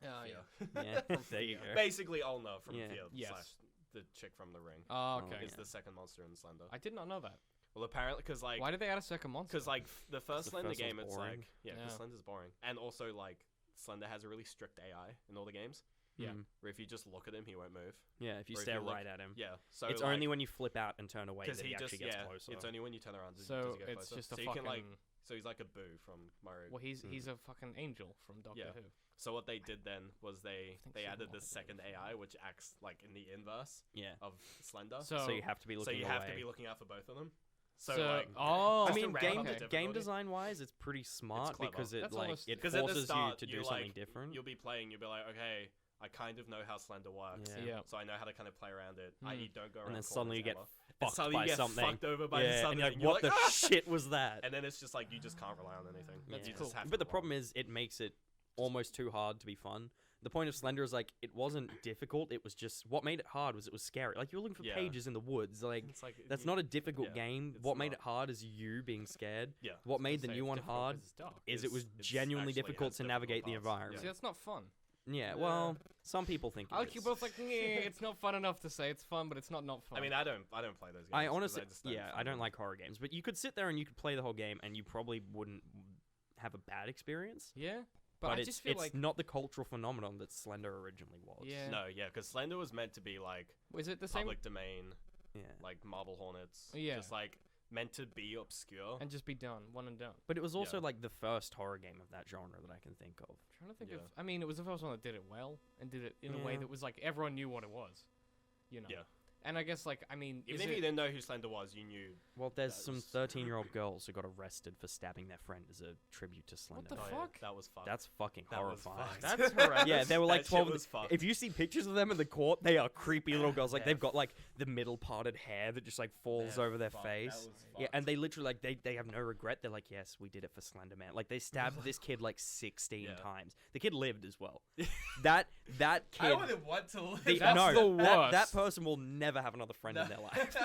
Oh yeah. Yeah, there you go. Basically Ulna from Yeah. Fear Yes. slash the chick from the Ring Oh, okay. is yeah. the second monster in Slender. I did not know that. Well, apparently, because like, Why did they add a second monster? because like the first The Slender first one's game, it's boring. like because Yeah. Slender's boring, and also like Slender has a really strict AI in all the games. Yeah. Mm. Where if you just look at him, he won't move. Yeah, if you Or if stare you look- right at him. Yeah, so It's like, only when you flip out and turn away that because he he actually just gets yeah, closer. it's only when you turn around does So he get it's closer. just a so you fucking. can like so he's like a Boo from Mario. Well, he's Mm. a fucking angel from Doctor Yeah. Who. So what they did then was they think they so, added what this they second did. AI which acts like in the inverse Yeah. of Slender. So you have to be So looking you away. have to be looking out for both of them. So, So- like, oh, I just to mean, ramp game up the game difficulty. design wise, it's pretty smart clever. because it That's like almost- it Because at the forces start, you to do you're something like- different. You'll be playing, you'll be like, okay, I kind of know how Slender works. Yeah. Yeah. So I know how to kind of play around it. Mm. I.e. don't go around And then corners suddenly you get ever. And fucked suddenly by you get something. fucked over by Yeah, something. and you're like, you're what the "Ah!" shit was that? And then it's just like you just can't rely on anything. That's You cool. just have to But the rely. problem is, it makes it almost too hard to be fun. The point of Slender is like it wasn't difficult. It was just what made it hard was it was scary. Like you were looking for Yeah. pages in the woods. Like It's like that's you- not a difficult yeah, game. it's What made not. it hard is you being scared. Yeah. What made the Say new it's one difficult hard 'cause it's dark. is it was It's genuinely actually difficult has to difficult navigate the parts, environment. See, that's not fun. Yeah, well, some people think I it like you is. both like, it's not fun enough to say it's fun, but it's not fun. I mean, I don't play those games. I 'cause honestly, just yeah, I don't like horror games, but you could sit there and you could play the whole game, and you probably wouldn't have a bad experience. yeah, but I it's just feel it's like, not the cultural phenomenon that Slender originally was. yeah, No, yeah, because Slender was meant to be like is it the same public domain, Yeah. like Marble Hornets. Yeah. Just like meant to be obscure. and just be done, one and done? But it was also Yeah. like the first horror game of that genre that I can think of. I'm trying to think Yeah. of. I mean, it was the first one that did it well and did it in a way Yeah. that was like everyone knew what it was, you know. Yeah. And I guess like I mean, Even is if it, you didn't know who Slender was, you knew. Well, there's That some was- 13-year-old girls who got arrested for stabbing their friend as a tribute to Slender. the Oh, fuck? Yeah, that was fucked. That's fucking That was horrifying. fucked. That's horrendous. Yeah, they were like That shit 12. was fucked. If you see pictures of them in the court, they are creepy little girls. Like They're they've got like the middle parted hair that just like falls They're over their fucked. face. That was Yeah, and fucked. they literally like they have no regret. They're like, yes, we did it for Slender Man. Like they stabbed this kid like 16 Yeah. times. The kid lived as well. that kid. I wouldn't want to live. the- That's no, the that worst. person will never have another friend in their life.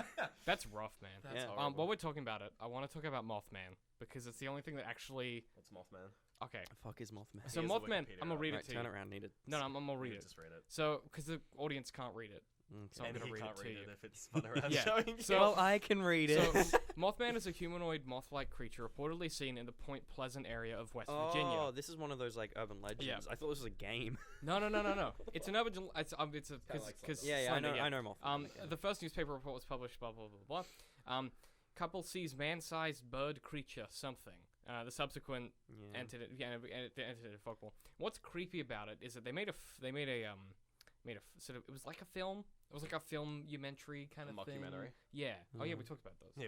That's rough, man. That's Yeah. horrible. While we're talking about it, I want to talk about Mothman because it's the only thing that actually. What's Mothman? Okay, Fuck is Mothman. so Here's the Mothman, Wikipedia I'm gonna read Right, it to turn you. it around. Need it. No, I'm gonna read You it. Just read it. So, because the audience can't read it. Okay. So I'm And gonna he read can't it to read you. it if it's fun around Yeah. showing you. So- well, I can read it. So, Mothman is a humanoid moth-like creature reportedly seen in the Point Pleasant area of West oh, Virginia. this is one of those like urban legends. I thought this was a game. No. It's an urban. It's a because yeah, I know Mothman. The first newspaper report was published. Blah blah blah blah. Couple sees man-sized bird creature something. The subsequent Yeah. entered it. Yeah, they entered it. Folklore. What's creepy about it is that they made a sort of. It was like a film. It was like a filmumentary kind A of thing. mockumentary? Yeah. Oh yeah, we Mhm. talked about those. Yeah,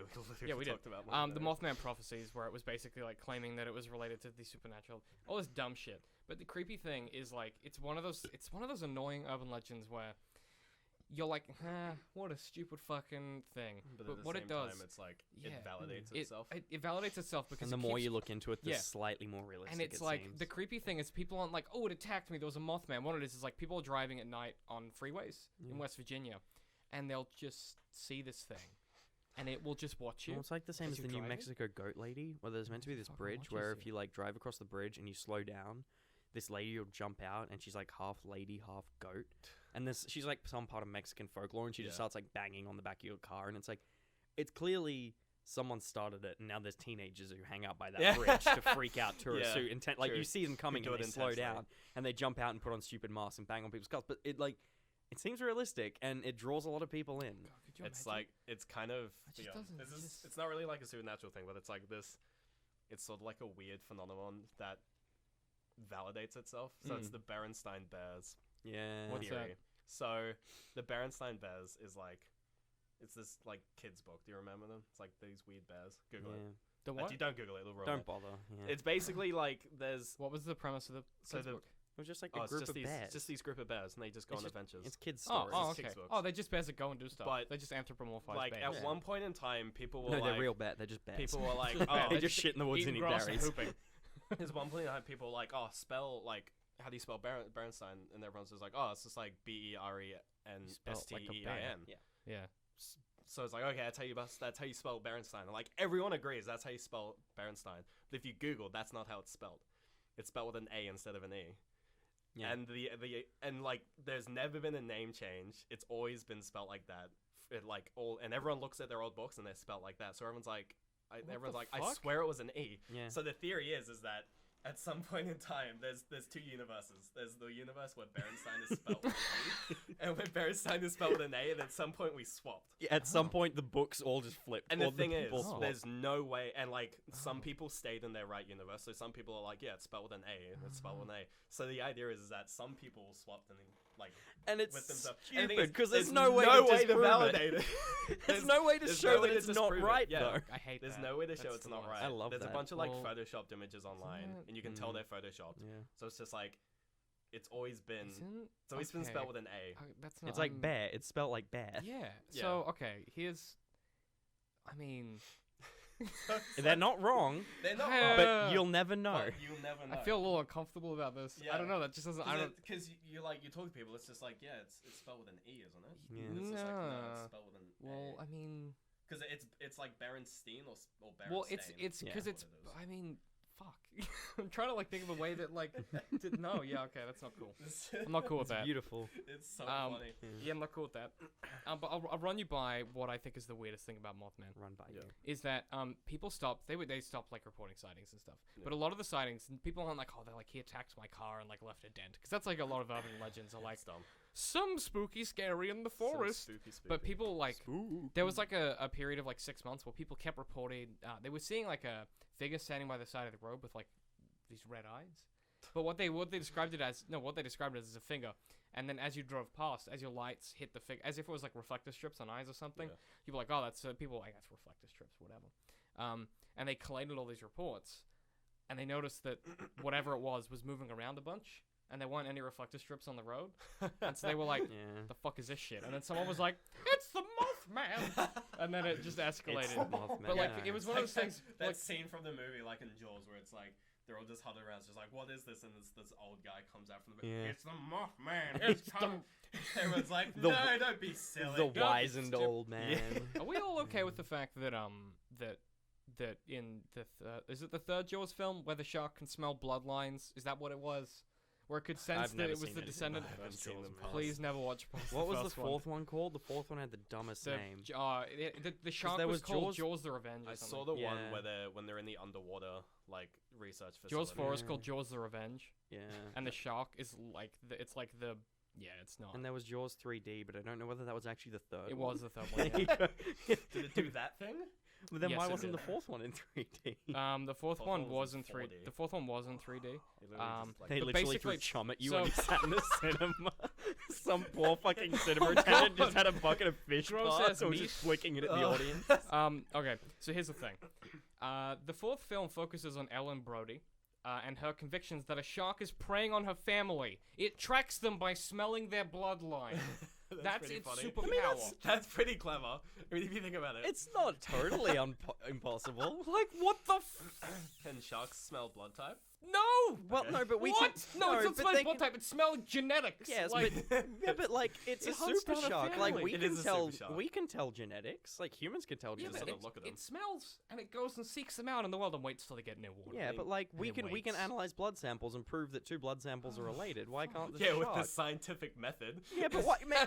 Yeah, we did. talked about The Mothman prophecies, where it was basically like claiming that it was related to the supernatural, all this dumb shit. But the creepy thing is like it's one of those annoying urban legends where you're like, what a stupid fucking thing. But, But at the what same it does, time, it's like yeah, it validates it, itself. it validates itself because And the it more keeps- you look into it, the yeah. slightly more realistic and it's it like seems. the creepy thing is people aren't like, oh, it attacked me. There was a Mothman. What it is like people are driving at night on freeways in West Virginia, and they'll just see this thing, and it will just watch you. Well, it's like the same as as the you're New driving? Mexico goat lady, where there's meant to be this Fucking bridge watches where you. if you like drive across the bridge and you slow down, this lady will jump out and she's like half lady, half goat. And she's like some part of Mexican folklore and she just Yeah. starts like banging on the back of your car and it's like, it's clearly someone started it, and now there's teenagers who hang out by that Yeah. bridge to freak out tourists Yeah, who intent like true. you see them coming do and it they slow intentionally. down and they jump out and put on stupid masks and bang on people's cars. But it seems realistic and it draws a lot of people in. God, could you It's imagine? like it's kind of It just yeah, doesn't- this it is just- it's not really like a supernatural thing, but it's like this. It's sort of like a weird phenomenon that validates itself. So it's the Berenstain Bears Yeah. What's that? theory. So the Berenstain Bears is like, it's this like kids book. Do you remember them? It's like these weird bears. Google it. Yeah. The what? Actually, don't Google it. It'll ruin Don't it. bother. Yeah. It's basically like there's What was the premise of the so kids' the book? It was just like oh, a it's group just of these bears. just these group of bears, and they just go It's on just- adventures. It's kids' Oh, stories. oh, It's okay. kids' books. Oh, they just bears that go and do stuff. But- they just anthropomorphize Like bears. at one point in time, people were No, like, they're real bears. They're just bears. people were like, Just oh, bears. they They just just shit in the woods and eating eat grass and berries. pooping. There's one point in time people were like, oh, spell like how do you spell Berenstain? And everyone's just like, oh, it's just like BERENSTEIN. spell it like a bear. Yeah. Yeah. So it's like, okay, that's how you spell Berenstain. And like everyone agrees that's how you spell Berenstain. But if you Google, that's not how it's spelled. It's spelled with an A instead of an E. Yeah. And and like there's never been a name change. It's always been spelled like that. And everyone looks at their old books and they're spelled like that. So everyone's like, I fuck? swear it was an E. Yeah. So the theory is that at some point in time, there's two universes. There's the universe where Berenstain is spelled with an E, and when Berenstain is spelled with an A, and at some point we swapped. At some point, the books all just flipped. And All the thing is, people swapped. there's no way, and like some people stayed in their right universe, so some people are like, yeah, it's spelled with an A, and it's spelled with an A. So the idea is that some people swapped and like and it's with themselves. And the thing stupid is, because there's there's no way to disprove it. validate it. There's no way to there's show no way that to it's not disprove it, right yeah. though. I hate There's that. no way to show That's it's the not worst. right. I love There's that. a bunch of like Well, photoshopped images online, that- and you can tell they're photoshopped. Yeah. So it's just like, it's always been Isn't been spelled with an A. That's not. It's like bear. It's spelled like bear. Yeah. Yeah. So okay, here's. I mean, They're not wrong, They're not Yeah. wrong, but you'll never know. but you'll never know. I feel a little uncomfortable about this. I don't Yeah. know. That just doesn't. I don't. Because you talk to people, it's just like, yeah, it's spelled with an E, isn't it? Yeah. And it's just like, no, Nah. it's spelled with an Well, A. I mean, Because it's like Berenstein or Berenstain. well, it's Yeah. because That's it's. what it is. I mean, fuck. I'm trying to like think of a way that like. No, yeah, okay, that's not cool. I'm not cool with that. Beautiful. It's so Um, funny. Yeah, I'm not cool with that. But I'll run you by what I think is the weirdest thing about Mothman. Run by you. Is that people stopped they stopped like reporting sightings and stuff, Yeah. but a lot of the sightings people aren't like, oh, they're like, he attacked my car and like left a dent, because that's like a lot of urban legends are like It's dumb. some spooky scary in the So forest, spooky. but people like there was like a period of like 6 months where people kept reporting they were seeing like a figure standing by the side of the road with like these red eyes, but what they described it as a finger. And then as you drove past, as your lights hit the figure, as if it was like reflector strips on eyes or something, Yeah. people were like, oh, that's people were like, that's reflector strips, whatever. And they collated all these reports, and they noticed that whatever it was moving around a bunch, and there weren't any reflector strips on the road. And so they were like, Yeah. the fuck is this shit? And then someone was like, it's the Mothman! And then it just escalated. It's the Mothman. But like, Yeah. it was one of those things. That Like, scene from the movie, like in Jaws, where it's like they're all just huddled around, it's just like, what is this? And this old guy comes out from the movie. Yeah. It's the Mothman. It's come. Everyone's like, The- no, don't be silly. The Don't be wizened stupid." old man. are we all okay with the fact that that in the is it the third Jaws film where the shark can smell bloodlines? Is that what it was? Where it could sense I've that never it was seen the anything descendant. like I haven't seen them. Please never watch past What was the first one. fourth one called? The fourth one had the dumbest name. The shark there was was called Jaws- Jaws the Revenge. Or I something. saw the one Yeah. where when they're in the underwater like research facility. Jaws 4 is Yeah. called Jaws the Revenge, Yeah. and the shark is like it's like the it's not. And there was Jaws 3D, but I don't know whether that was actually the third It one. was the third one. Yeah. Did it do that thing? But then Yes, why it wasn't did. the fourth one in 3D? The fourth Fourth one one was was in in 3D. 4D. The fourth one was in 3D. It literally just, like, They But literally threw basically- chum at you so- when you sat in the cinema. Some poor fucking cinema attendant just had a bucket of fish Gross parts ass and was meat. just flicking it at the Ugh. audience. Okay, so here's the thing. The fourth film focuses on Ellen Brody and her convictions that a shark is preying on her family. It tracks them by smelling their bloodline. That's pretty its funny. superpower. That's pretty clever. I mean, if you think about it. It's not totally impossible. Like, what the Can sharks smell blood type? No! Well, no, but we What? can. No, it's not but smelling they blood can- type, it's smelling genetics. Yes, like, but yeah, but like it's It a hunts super down a shark. Like family. we It can is a tell, super shark. we can tell genetics. Like humans can tell yeah, just but genetics. sort of look at them. it smells, and it goes and seeks them out in the world and waits till they get near water. Yeah, but like we it can waits. analyze blood samples and prove that two blood samples are related. Why can't the Yeah, with shark? the scientific method. Yeah, but what? Man,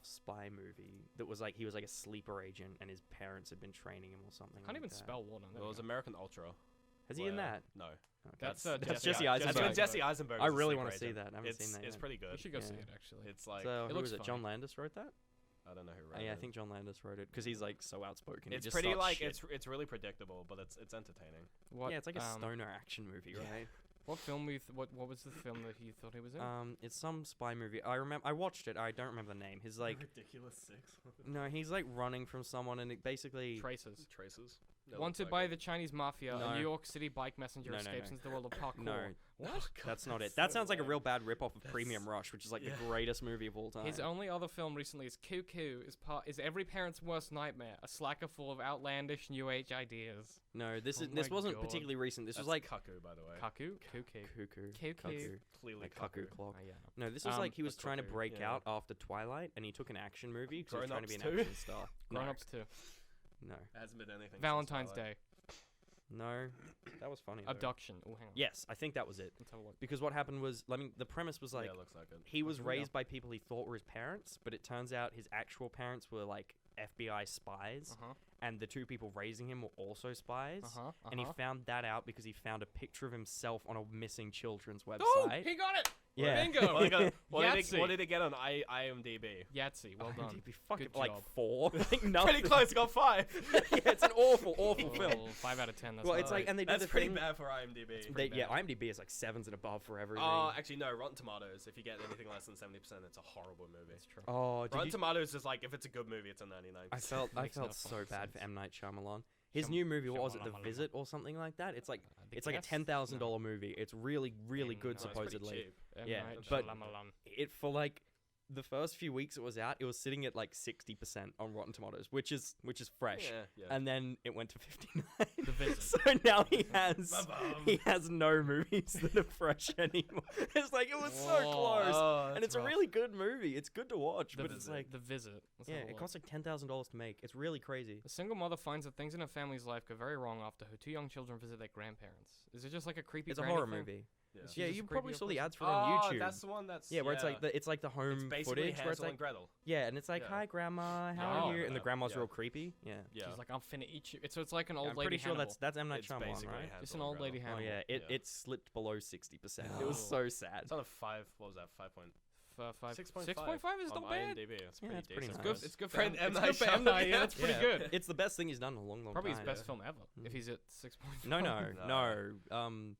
tough spy movie that was like he was like a sleeper agent and his parents had been training him or something. Can't like even that. spell water. Well, it was American Ultra. Has he in where- that? No. Okay. That's That's Jesse Jesse Eisenberg. That's when Jesse Eisenberg. I was a really sleeper want to see agent. that. I haven't seen that It's yet. pretty We good. should go see Yeah. it actually. It's like So It who looks was it? John funny. Landis wrote that. I don't know who wrote it. Yeah, I think John Landis wrote it because he's like so outspoken. It's he just pretty starts like shit. it's really predictable, but it's entertaining. What, Yeah, it's like a stoner action movie, yeah. right? What film what was the film that he thought he was in? It's some spy movie. I watched it. I don't remember the name. He's like Ridiculous Six. no, he's like running from someone, and it basically Traces. Traces. That Wanted looks by like the Chinese mafia, No. a New York City bike messenger No, no, escapes no. into the world of parkour. No. What? that's not it. so That sounds like a lame. real bad rip-off of That's- Premium Rush, which is like yeah. the greatest movie of all time. His only other film recently is Cuckoo, is every parent's worst nightmare, a slacker full of outlandish new age ideas. No, this Oh this my wasn't God. particularly recent. This That's was like Cuckoo, by the way. Cuckoo? Cuckoo. cuckoo. Cuckoo. Clearly Like cuckoo clock. Oh, yeah, no. No, this was like he was a trying to cuckoo, break yeah. out after Twilight, and he took an action movie because he was trying to be an Grown-Ups action star. Grown Ups 2. No, It hasn't been anything. since Valentine's Twilight. Day. no, that was funny. though. Abduction. Oh, hang on. Yes, I think that was it. Let's have a look. Because what happened was, the premise was like Yeah, it looks like it. he was here we go. raised by people he thought were his parents, but it turns out his actual parents were like FBI spies, Uh-huh. and the two people raising him were also spies. Uh-huh. And he found that out because he found a picture of himself on a missing children's website. Oh, he got it! yeah. Bingo! What did it get on IMDb? Yahtzee, well done. IMDb, fucking Good like job. 4. Like Pretty nothing. close. Got 5. Yeah, it's an awful film. Oh, 5 out of 10. That's Well, not it's like, right. and they do That's the pretty thing. bad for IMDb. Yeah, IMDb is like 7s and above for everything. Actually, no. Rotten Tomatoes. If you get anything less than 70%, it's a horrible movie. That's true. Oh, did Rotten you? Tomatoes is like if it's a good movie, it's a 99. I felt Makes no so fucking bad for sense. M. Night Shyamalan. His new movie, what was it, The Shyamalan. Visit or something like that? It's like The it's like a Guest? $10,000 movie. It's really good No, it's pretty supposedly. cheap. M. yeah, Night but- Shyamalan. It for like the first few weeks it was out, it was sitting at like 60% on Rotten Tomatoes, which is fresh. Yeah. And then it went to 59. The Visit. So now he has Ba-bum. he has no movies that are fresh anymore. It's like it was so Whoa. close. Oh, And it's a really good movie. It's good to watch, The but it's Visit. like The Visit. Let's yeah, have a it look. costs like $10,000 to make. It's really crazy. A single mother finds that things in her family's life go very wrong after her two young children visit their grandparents. Is it just like a creepy It's a granny horror thing? movie. Yeah. She's Yeah, just you a probably creepy saw old the person. ads for it on YouTube. That's the one that's Yeah, where it's like the home it's basically footage where it's Hansel like and Gretel. yeah, and it's like Yeah. hi grandma, how Oh, are you? And the yeah, grandma's yeah. real creepy. Yeah. Yeah, She's like, I'm finna eat you. So it's like an old I'm lady pretty sure Hannibal. that's M. Night it's Shyamalan, basically right? Hansel Just an and old lady Gretel. Oh Hannibal. yeah, Yeah. it slipped below 60%. It No. was so sad. It's on a 5. What was that? 5 point. 6.5 6.5 is on not bad. IMDb. It's Yeah, pretty that's pretty decent. nice. It's good for Friend M. M. It's Night good for M. Night. Yeah, Shyamalan. that's pretty Yeah. good. It's the best thing he's done in a long Probably his time. best film ever. If Mm. he's at 6.5. No, No. no.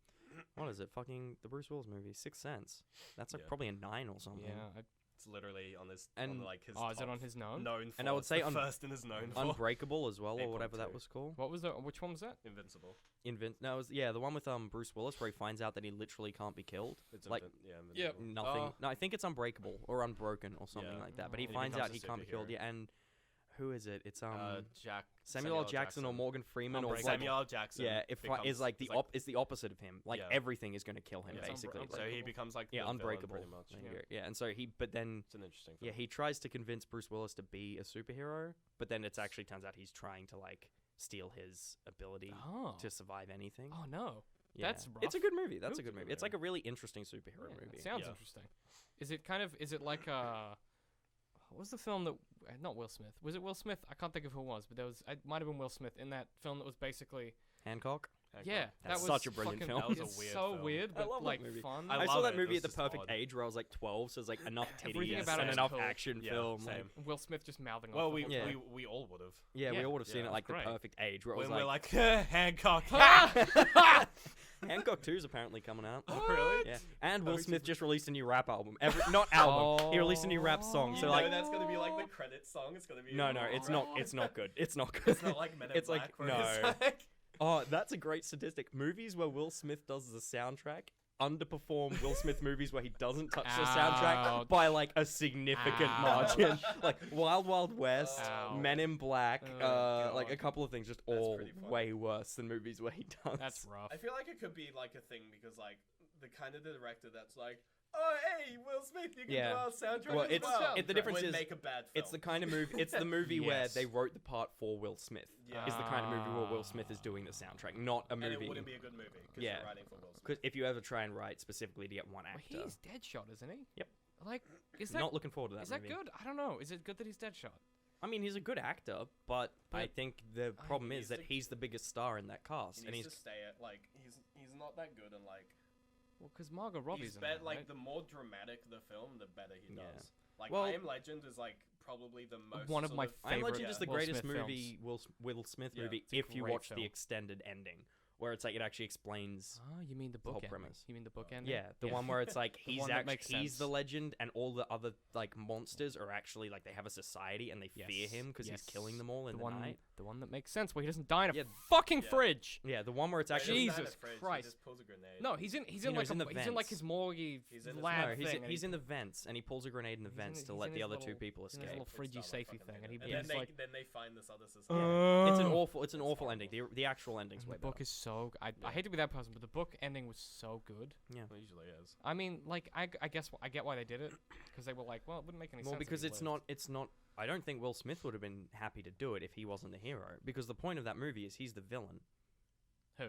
What is it? Fucking the Bruce Willis movie, Sixth Sense. That's like Yeah. probably a 9 or something. Yeah. It's literally on this. And- on like his. Oh, is it top on his known? known? And I would it's say the un- first in his known. for. Unbreakable as well, or whatever that 8.2. was called. What was the? Which one was that? Invincible. No, it was the one with Bruce Willis where he finds out that he literally can't be killed. It's Like, Invincible. Nothing. No, I think it's Unbreakable or Unbroken or something Yeah. like that. But he And he finds becomes out a he can't be killed. superhero. Yeah, and who is it? It's Jack Samuel L. Jackson or Morgan Freeman or Unbreakable. like, Samuel L. Jackson. yeah, is like is it's the opposite of him. Like Yeah. everything is going to kill him Yeah. basically. It's So he Unbreakable. becomes like Yeah, the villain Unbreakable. pretty much. Yeah, and so but then It's an interesting. yeah, Film. he tries to convince Bruce Willis to be a superhero, but then it's actually turns out he's trying to like steal his ability Oh. to survive anything. Oh no. Yeah. That's It's a rough. good movie. That's a It's good movie. It's like a really interesting superhero Yeah, movie. it sounds Yeah. interesting. Is it like what was the film that not Will Smith? Was it Will Smith? I can't think of who it was, but there was it might have been Will Smith in that film that was basically Hancock. yeah, That's that was such a brilliant fucking, film. That was a it's weird so film. weird, I but love that like movie. fun. I saw love that it, movie it at the was just perfect odd. age where I was like 12, so it's like enough Everything titties about it and was enough cool. action Yeah, film. same. Like, Will Smith just mouthing Well, off. we, the whole Yeah. time. we all would have. yeah, we Yeah. all would have seen Yeah, it like the great. perfect age where it was When we're like, like Hancock. Hancock 2 is apparently coming out. Oh, really? Yeah, and Will we Smith super- just released a new rap album. Not album. He released a new rap song. You So know like, that's gonna be like the credit song. It's gonna be. no, it's not. It's not good. It's not good. It's not like Men in It's like, Black, where it's no. like- Oh, that's a great statistic. Movies where Will Smith does the soundtrack underperform Will Smith movies where he doesn't touch the soundtrack Ouch. by like a significant margin. Like Wild Wild West, Ouch. Men in Black, Oh, like God. a couple of things just That's all pretty funny. way worse than movies where he does. That's rough. I feel like it could be like a thing because like the kind of director that's like, oh hey, Will Smith, you can Yeah. do our soundtrack Well, as it's- well. the difference Would is make a bad film. It's the kind of movie. It's the movie where Yes. they wrote the part for Will Smith. Yeah. Is the kind of movie where Will Smith is doing the soundtrack, not a and it movie. wouldn't be a good movie because Yeah. you're writing for Will Smith. Because if you ever try and write specifically to get one Well, actor, he's Deadshot, isn't he? Yep. Like, is that not looking forward to that is that movie. good? I don't know. Is it good that he's Deadshot? I mean, he's a good actor, but I But think the problem needs is that to- he's the biggest star in that cast, He and needs he's to stay at like he's not that good and like Well, because Margot Robbie's he's in bet that, like right? the more dramatic the film, the better he Yeah. does. Like Well- I Am Legend is like probably the most One of sort my I Am favorite Legend is the Will greatest Smith movie Will Smith Yeah, movie it's a if you great watch film. the extended ending, where it's like it actually explains. Oh, you mean the whole book ending? premise. You mean the book ending? Yeah, the one where it's like The he's one that makes he's the sense. legend, and all the other like monsters are actually like they have a society and they fear Yes, him because he's killing yes. them all in the night. The one that makes sense, where he doesn't die in a Yeah, fucking yeah. fridge. Yeah, the one where it's Wait, actually doesn't die in a Jesus fridge, Christ. He just pulls a grenade. No, he's in You know, like he's in the he's in like vents. his morgue He's in his- lab no, thing. and he's he- in the vents and he pulls a grenade in the He's in vents his- to he's let in the his other little- two people he's in his escape. little fridgy It's not a safety fucking thing, and minute. he then he's like, then they find this other society. Yeah, it's an awful It's ending. The actual ending's the way book better. is so. I Yeah. hate to be that person, but the book ending was so good. Yeah. It usually is. I mean, like I guess I get why they did it, because they were like, well, it wouldn't make any Well, sense. if because he it's lived. not. I don't think Will Smith would have been happy to do it if he wasn't the hero. Because the point of that movie is he's the villain. Who?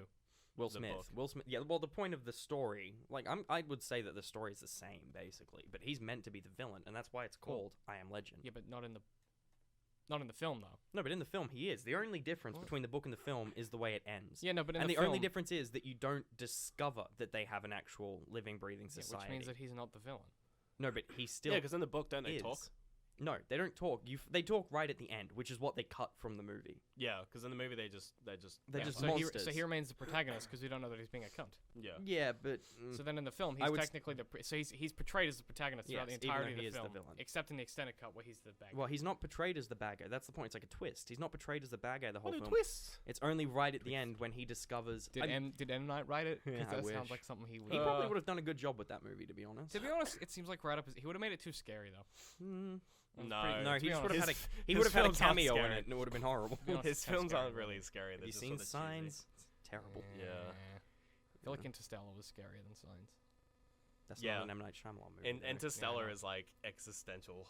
Will The Smith. book. Will Smith. Yeah. Well, the point of the story, like I would say that the story is the same basically, but he's meant to be the villain, and that's why it's called I Am Legend. Yeah, but not in the film though. No, but in the film he is. The only difference What? between the book and the film is the way it ends. Yeah, no, but in and the the film, only difference is that you don't discover that they have an actual living, breathing yeah, society. which means that he's not the villain. No, but he still Yeah, because in the book, don't they is. talk? No, they don't talk. They talk right at the end, which is what they cut from the movie. Yeah, because in the movie they're just They're Yeah, just so monsters. so he remains the protagonist because we don't know that he's being a cunt. yeah. Yeah, but So then in the film, I he's would technically he's portrayed as the protagonist throughout Yes, the even though entirety he of is the the film, villain. except in the extended cut where he's the bad guy. well, he's not portrayed as the bad guy. That's the point. It's like a twist. He's not portrayed as the bad guy the whole What a film. twist! It's only right at the end when he discovers. Did M Night write it? Yeah, Because I that sounds wish. like something he would. He probably would have done a good job with that movie, to be honest. To be honest, it seems like right up his. He would have made it too scary though. Mm, It was No. pretty- no, to he be just would have honest- had a he his would have had a films aren't cameo in scary. it, and it would have been horrible. be honest, His it's kinda films aren't scary. really scary. Have They're you just seen sort of Signs? It's terrible. Yeah. I feel like Interstellar was scarier than Signs. That's Yeah. not an M Night Shyamalan movie. And though. Interstellar Yeah. is like existential,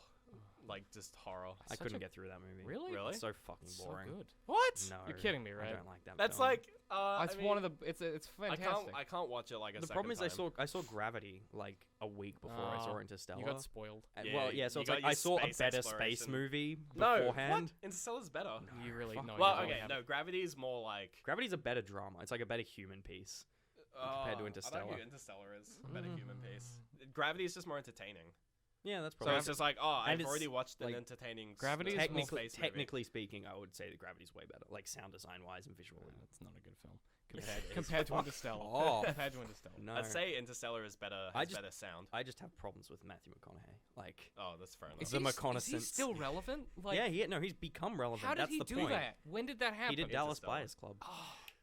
like just horror. I such couldn't a- get through that movie. Really? Really? It's so fucking So boring. good. What? No, You're kidding me, right? I don't like that. That's film. like It's I mean, one of the. It's I fantastic. can't watch it like a The second problem is time. I saw Gravity like a week before I saw Oh, Interstellar. You got spoiled. Yeah, Well, yeah, so you it's got like your I saw a space better space exploration. movie No, beforehand. what? Interstellar's better. You really fuck know. off. Well, you really okay, have no, it. Gravity's more like Gravity's a better drama. It's like a better human piece. compared to I Interstellar. don't think Interstellar is a better human piece. Gravity is just more entertaining. Yeah, that's So probably. it's just like, oh, And I've it's, already watched an like, entertaining Gravity is more space movie. technically speaking, I would say that Gravity's way better, like sound design wise and visually. It's not a good film Yes, compared it is. compared to Interstellar. off. Compared to Interstellar. No, I'd say Interstellar is better. I Has just- better sound. I just have problems with Matthew McConaughey. Like, Oh, that's fair enough. Is The he, Is reconnaissance. he still relevant? Like, yeah, he's become relevant. how did That's he the do point. that? When did that happen? He did Dallas Interstellar. Buyers Club.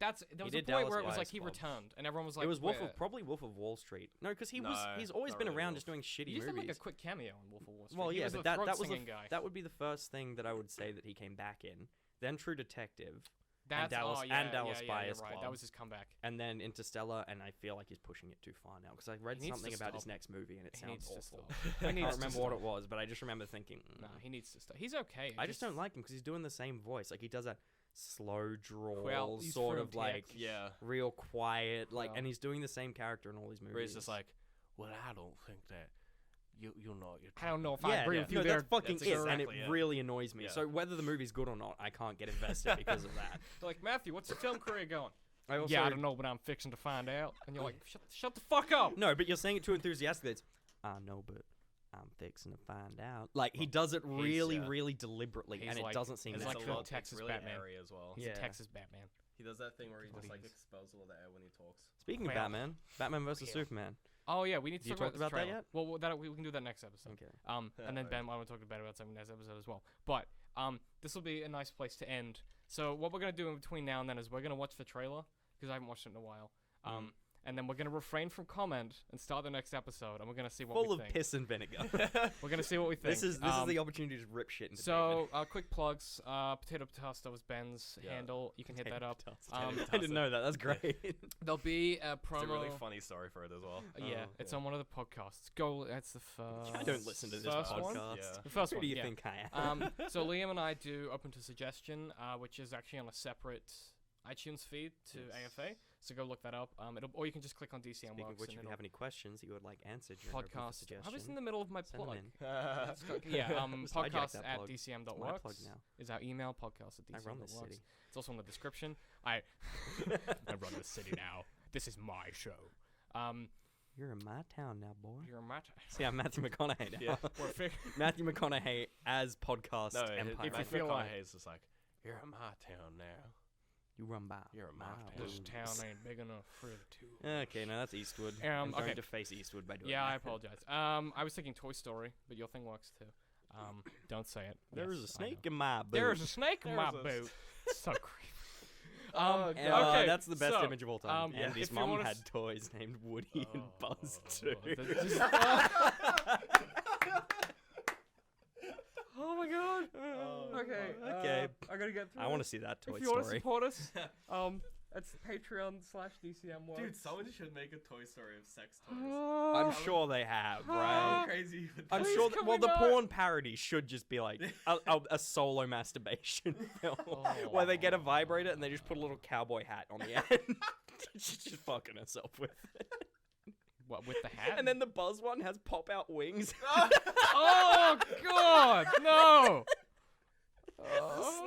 There was a did point Dallas where it was Buyers like he Club. returned, and everyone was like, it was "Where?" probably Wolf of Wall Street. No, because he's No, always not been really around Wolf. just doing He shitty used to have movies. like a quick cameo in Wolf of Wall Street. Well, He yeah, was but the that was throat-singing guy. that would be the first thing that I would say that he came back in. Then True Detective, That's Dallas- oh, and yeah, Dallas yeah, Buyers you're right. Club. That was his comeback. and then Interstellar, and I feel like he's pushing it too far now because I read He needs something to about his stop. next movie and it He sounds needs to awful. stop. I He needs can't to remember what stop. it was, but I just remember thinking. No, he needs to stop. He's okay. I just don't like him because he's doing the same voice. Like he does that slow drawl, Well, he's sort from of like Texas. Yeah. real quiet, like, Well. and he's doing the same character in all these movies. Where he's just like, well, I don't think that you know what you're I don't know if yeah, I agree with you no, there. that's fucking That's it, and it exactly it. really annoys me. Yeah. So whether the movie's good or not, I can't get invested because of that. Like, Matthew, what's your film career going? I also, Yeah, I don't know, but I'm fixing to find out. And you're like, shut the fuck up. No, but you're saying it too enthusiastically. It's, I know, but I'm fixing to find out. Like he does it really, yeah. really deliberately, He's and like- it doesn't seem he's that like strong. the Texas it's really Batman. airy as well. He's Yeah. a Texas Batman. He does that thing where he That's just what like he is. expels all the air when he talks. Speaking of Well. Batman versus Well. Superman. Oh yeah, we need to You talk talked about about that this trailer. yet? Well, we can do that next episode. Okay. And then Alright. Ben, I want to talk about something next episode as well. But this will be a nice place to end. So what we're gonna do in between now and then is we're gonna watch the trailer because I haven't watched it in a while. And then we're gonna refrain from comment and start the next episode, and we're gonna see what Full we of think. piss and vinegar. We're gonna see what we think. this is the opportunity to just rip shit into So, quick plugs. Potasto was Ben's Yeah. handle. You can hit that up. Potato I didn't know that. That's great. There'll be a promo. It's a really funny story for it as well. Yeah, Oh, it's yeah. on one of the podcasts. Go. That's the first. I don't listen to this first podcast. one? Yeah. The first Who one. do you yeah. think I am? So Liam and I do Open to Suggestion, which is actually on a separate iTunes feed to AFA. So go look that up. Or you can just click on DCM Speaking Works of which, if and you it'll have any questions that you would like answered, during Open for podcast. Suggestion, I was in the middle of my send them plug. in. Let's go- yeah, Just hijack podcast that at plug. It's my plug dcm.works now. is our email. Podcast at I run this dcm.works. city. It's also in the description. I run this city now. This is my show. You're in my town now, boy. You're a mat. See, I'm Matthew McConaughey now. Yeah. We're fi- Matthew McConaughey as podcast No, empire. if you Matthew feel like- McConaughey's just like, you're in my town now. You run by. You're in my This town. town ain't big enough for the two. Okay, no, that's Eastwood. I'm okay. going to face Eastwood by doing Yeah, I that. apologize. I was thinking Toy Story, but your thing works too. Don't say it. There's Yes, a I know. snake in my boot. There's a snake in my There's a boot. So creepy. Okay, that's the best so, image of all time. yeah, Andy's if you mum wanna had toys named Woody and Buzz too. Oh my god. Okay. I gotta get through. I want to see that Toy If you want to Story. support us, that's Patreon/DCM works. Dude, someone should make a Toy Story of sex toys. I'm sure they have, How right? crazy you would I'm Please, sure. can Well, we the not? porn parody should just be like a solo masturbation film where they get a vibrator and they just put a little cowboy hat on the end. She's just fucking herself with it. What, with the hat? And then the Buzz one has pop out wings. Oh god, no!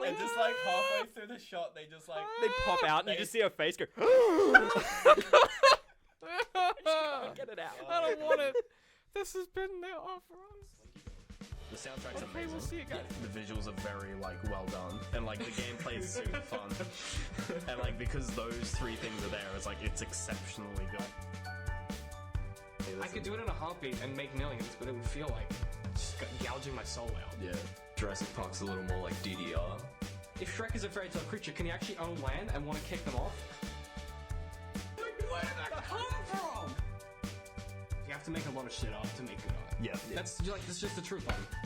And just like halfway through the shot, they just like They pop out and you They- just see her face go. Get it out. I don't want it. This has been the offer. the soundtrack's Okay, amazing. we'll see you guys. The visuals are very like well done, and like the gameplay is super fun. And like because those three things are there, it's exceptionally good. I could do it in a heartbeat and make millions, but it would feel like just gouging my soul out. Yeah. Jurassic Park's a little more like DDR. If Shrek is a fairy tale creature, can he actually own land and want to kick them off? Where did that come from? You have to make a lot of shit up to make good art. Yeah. That's just the truth of it.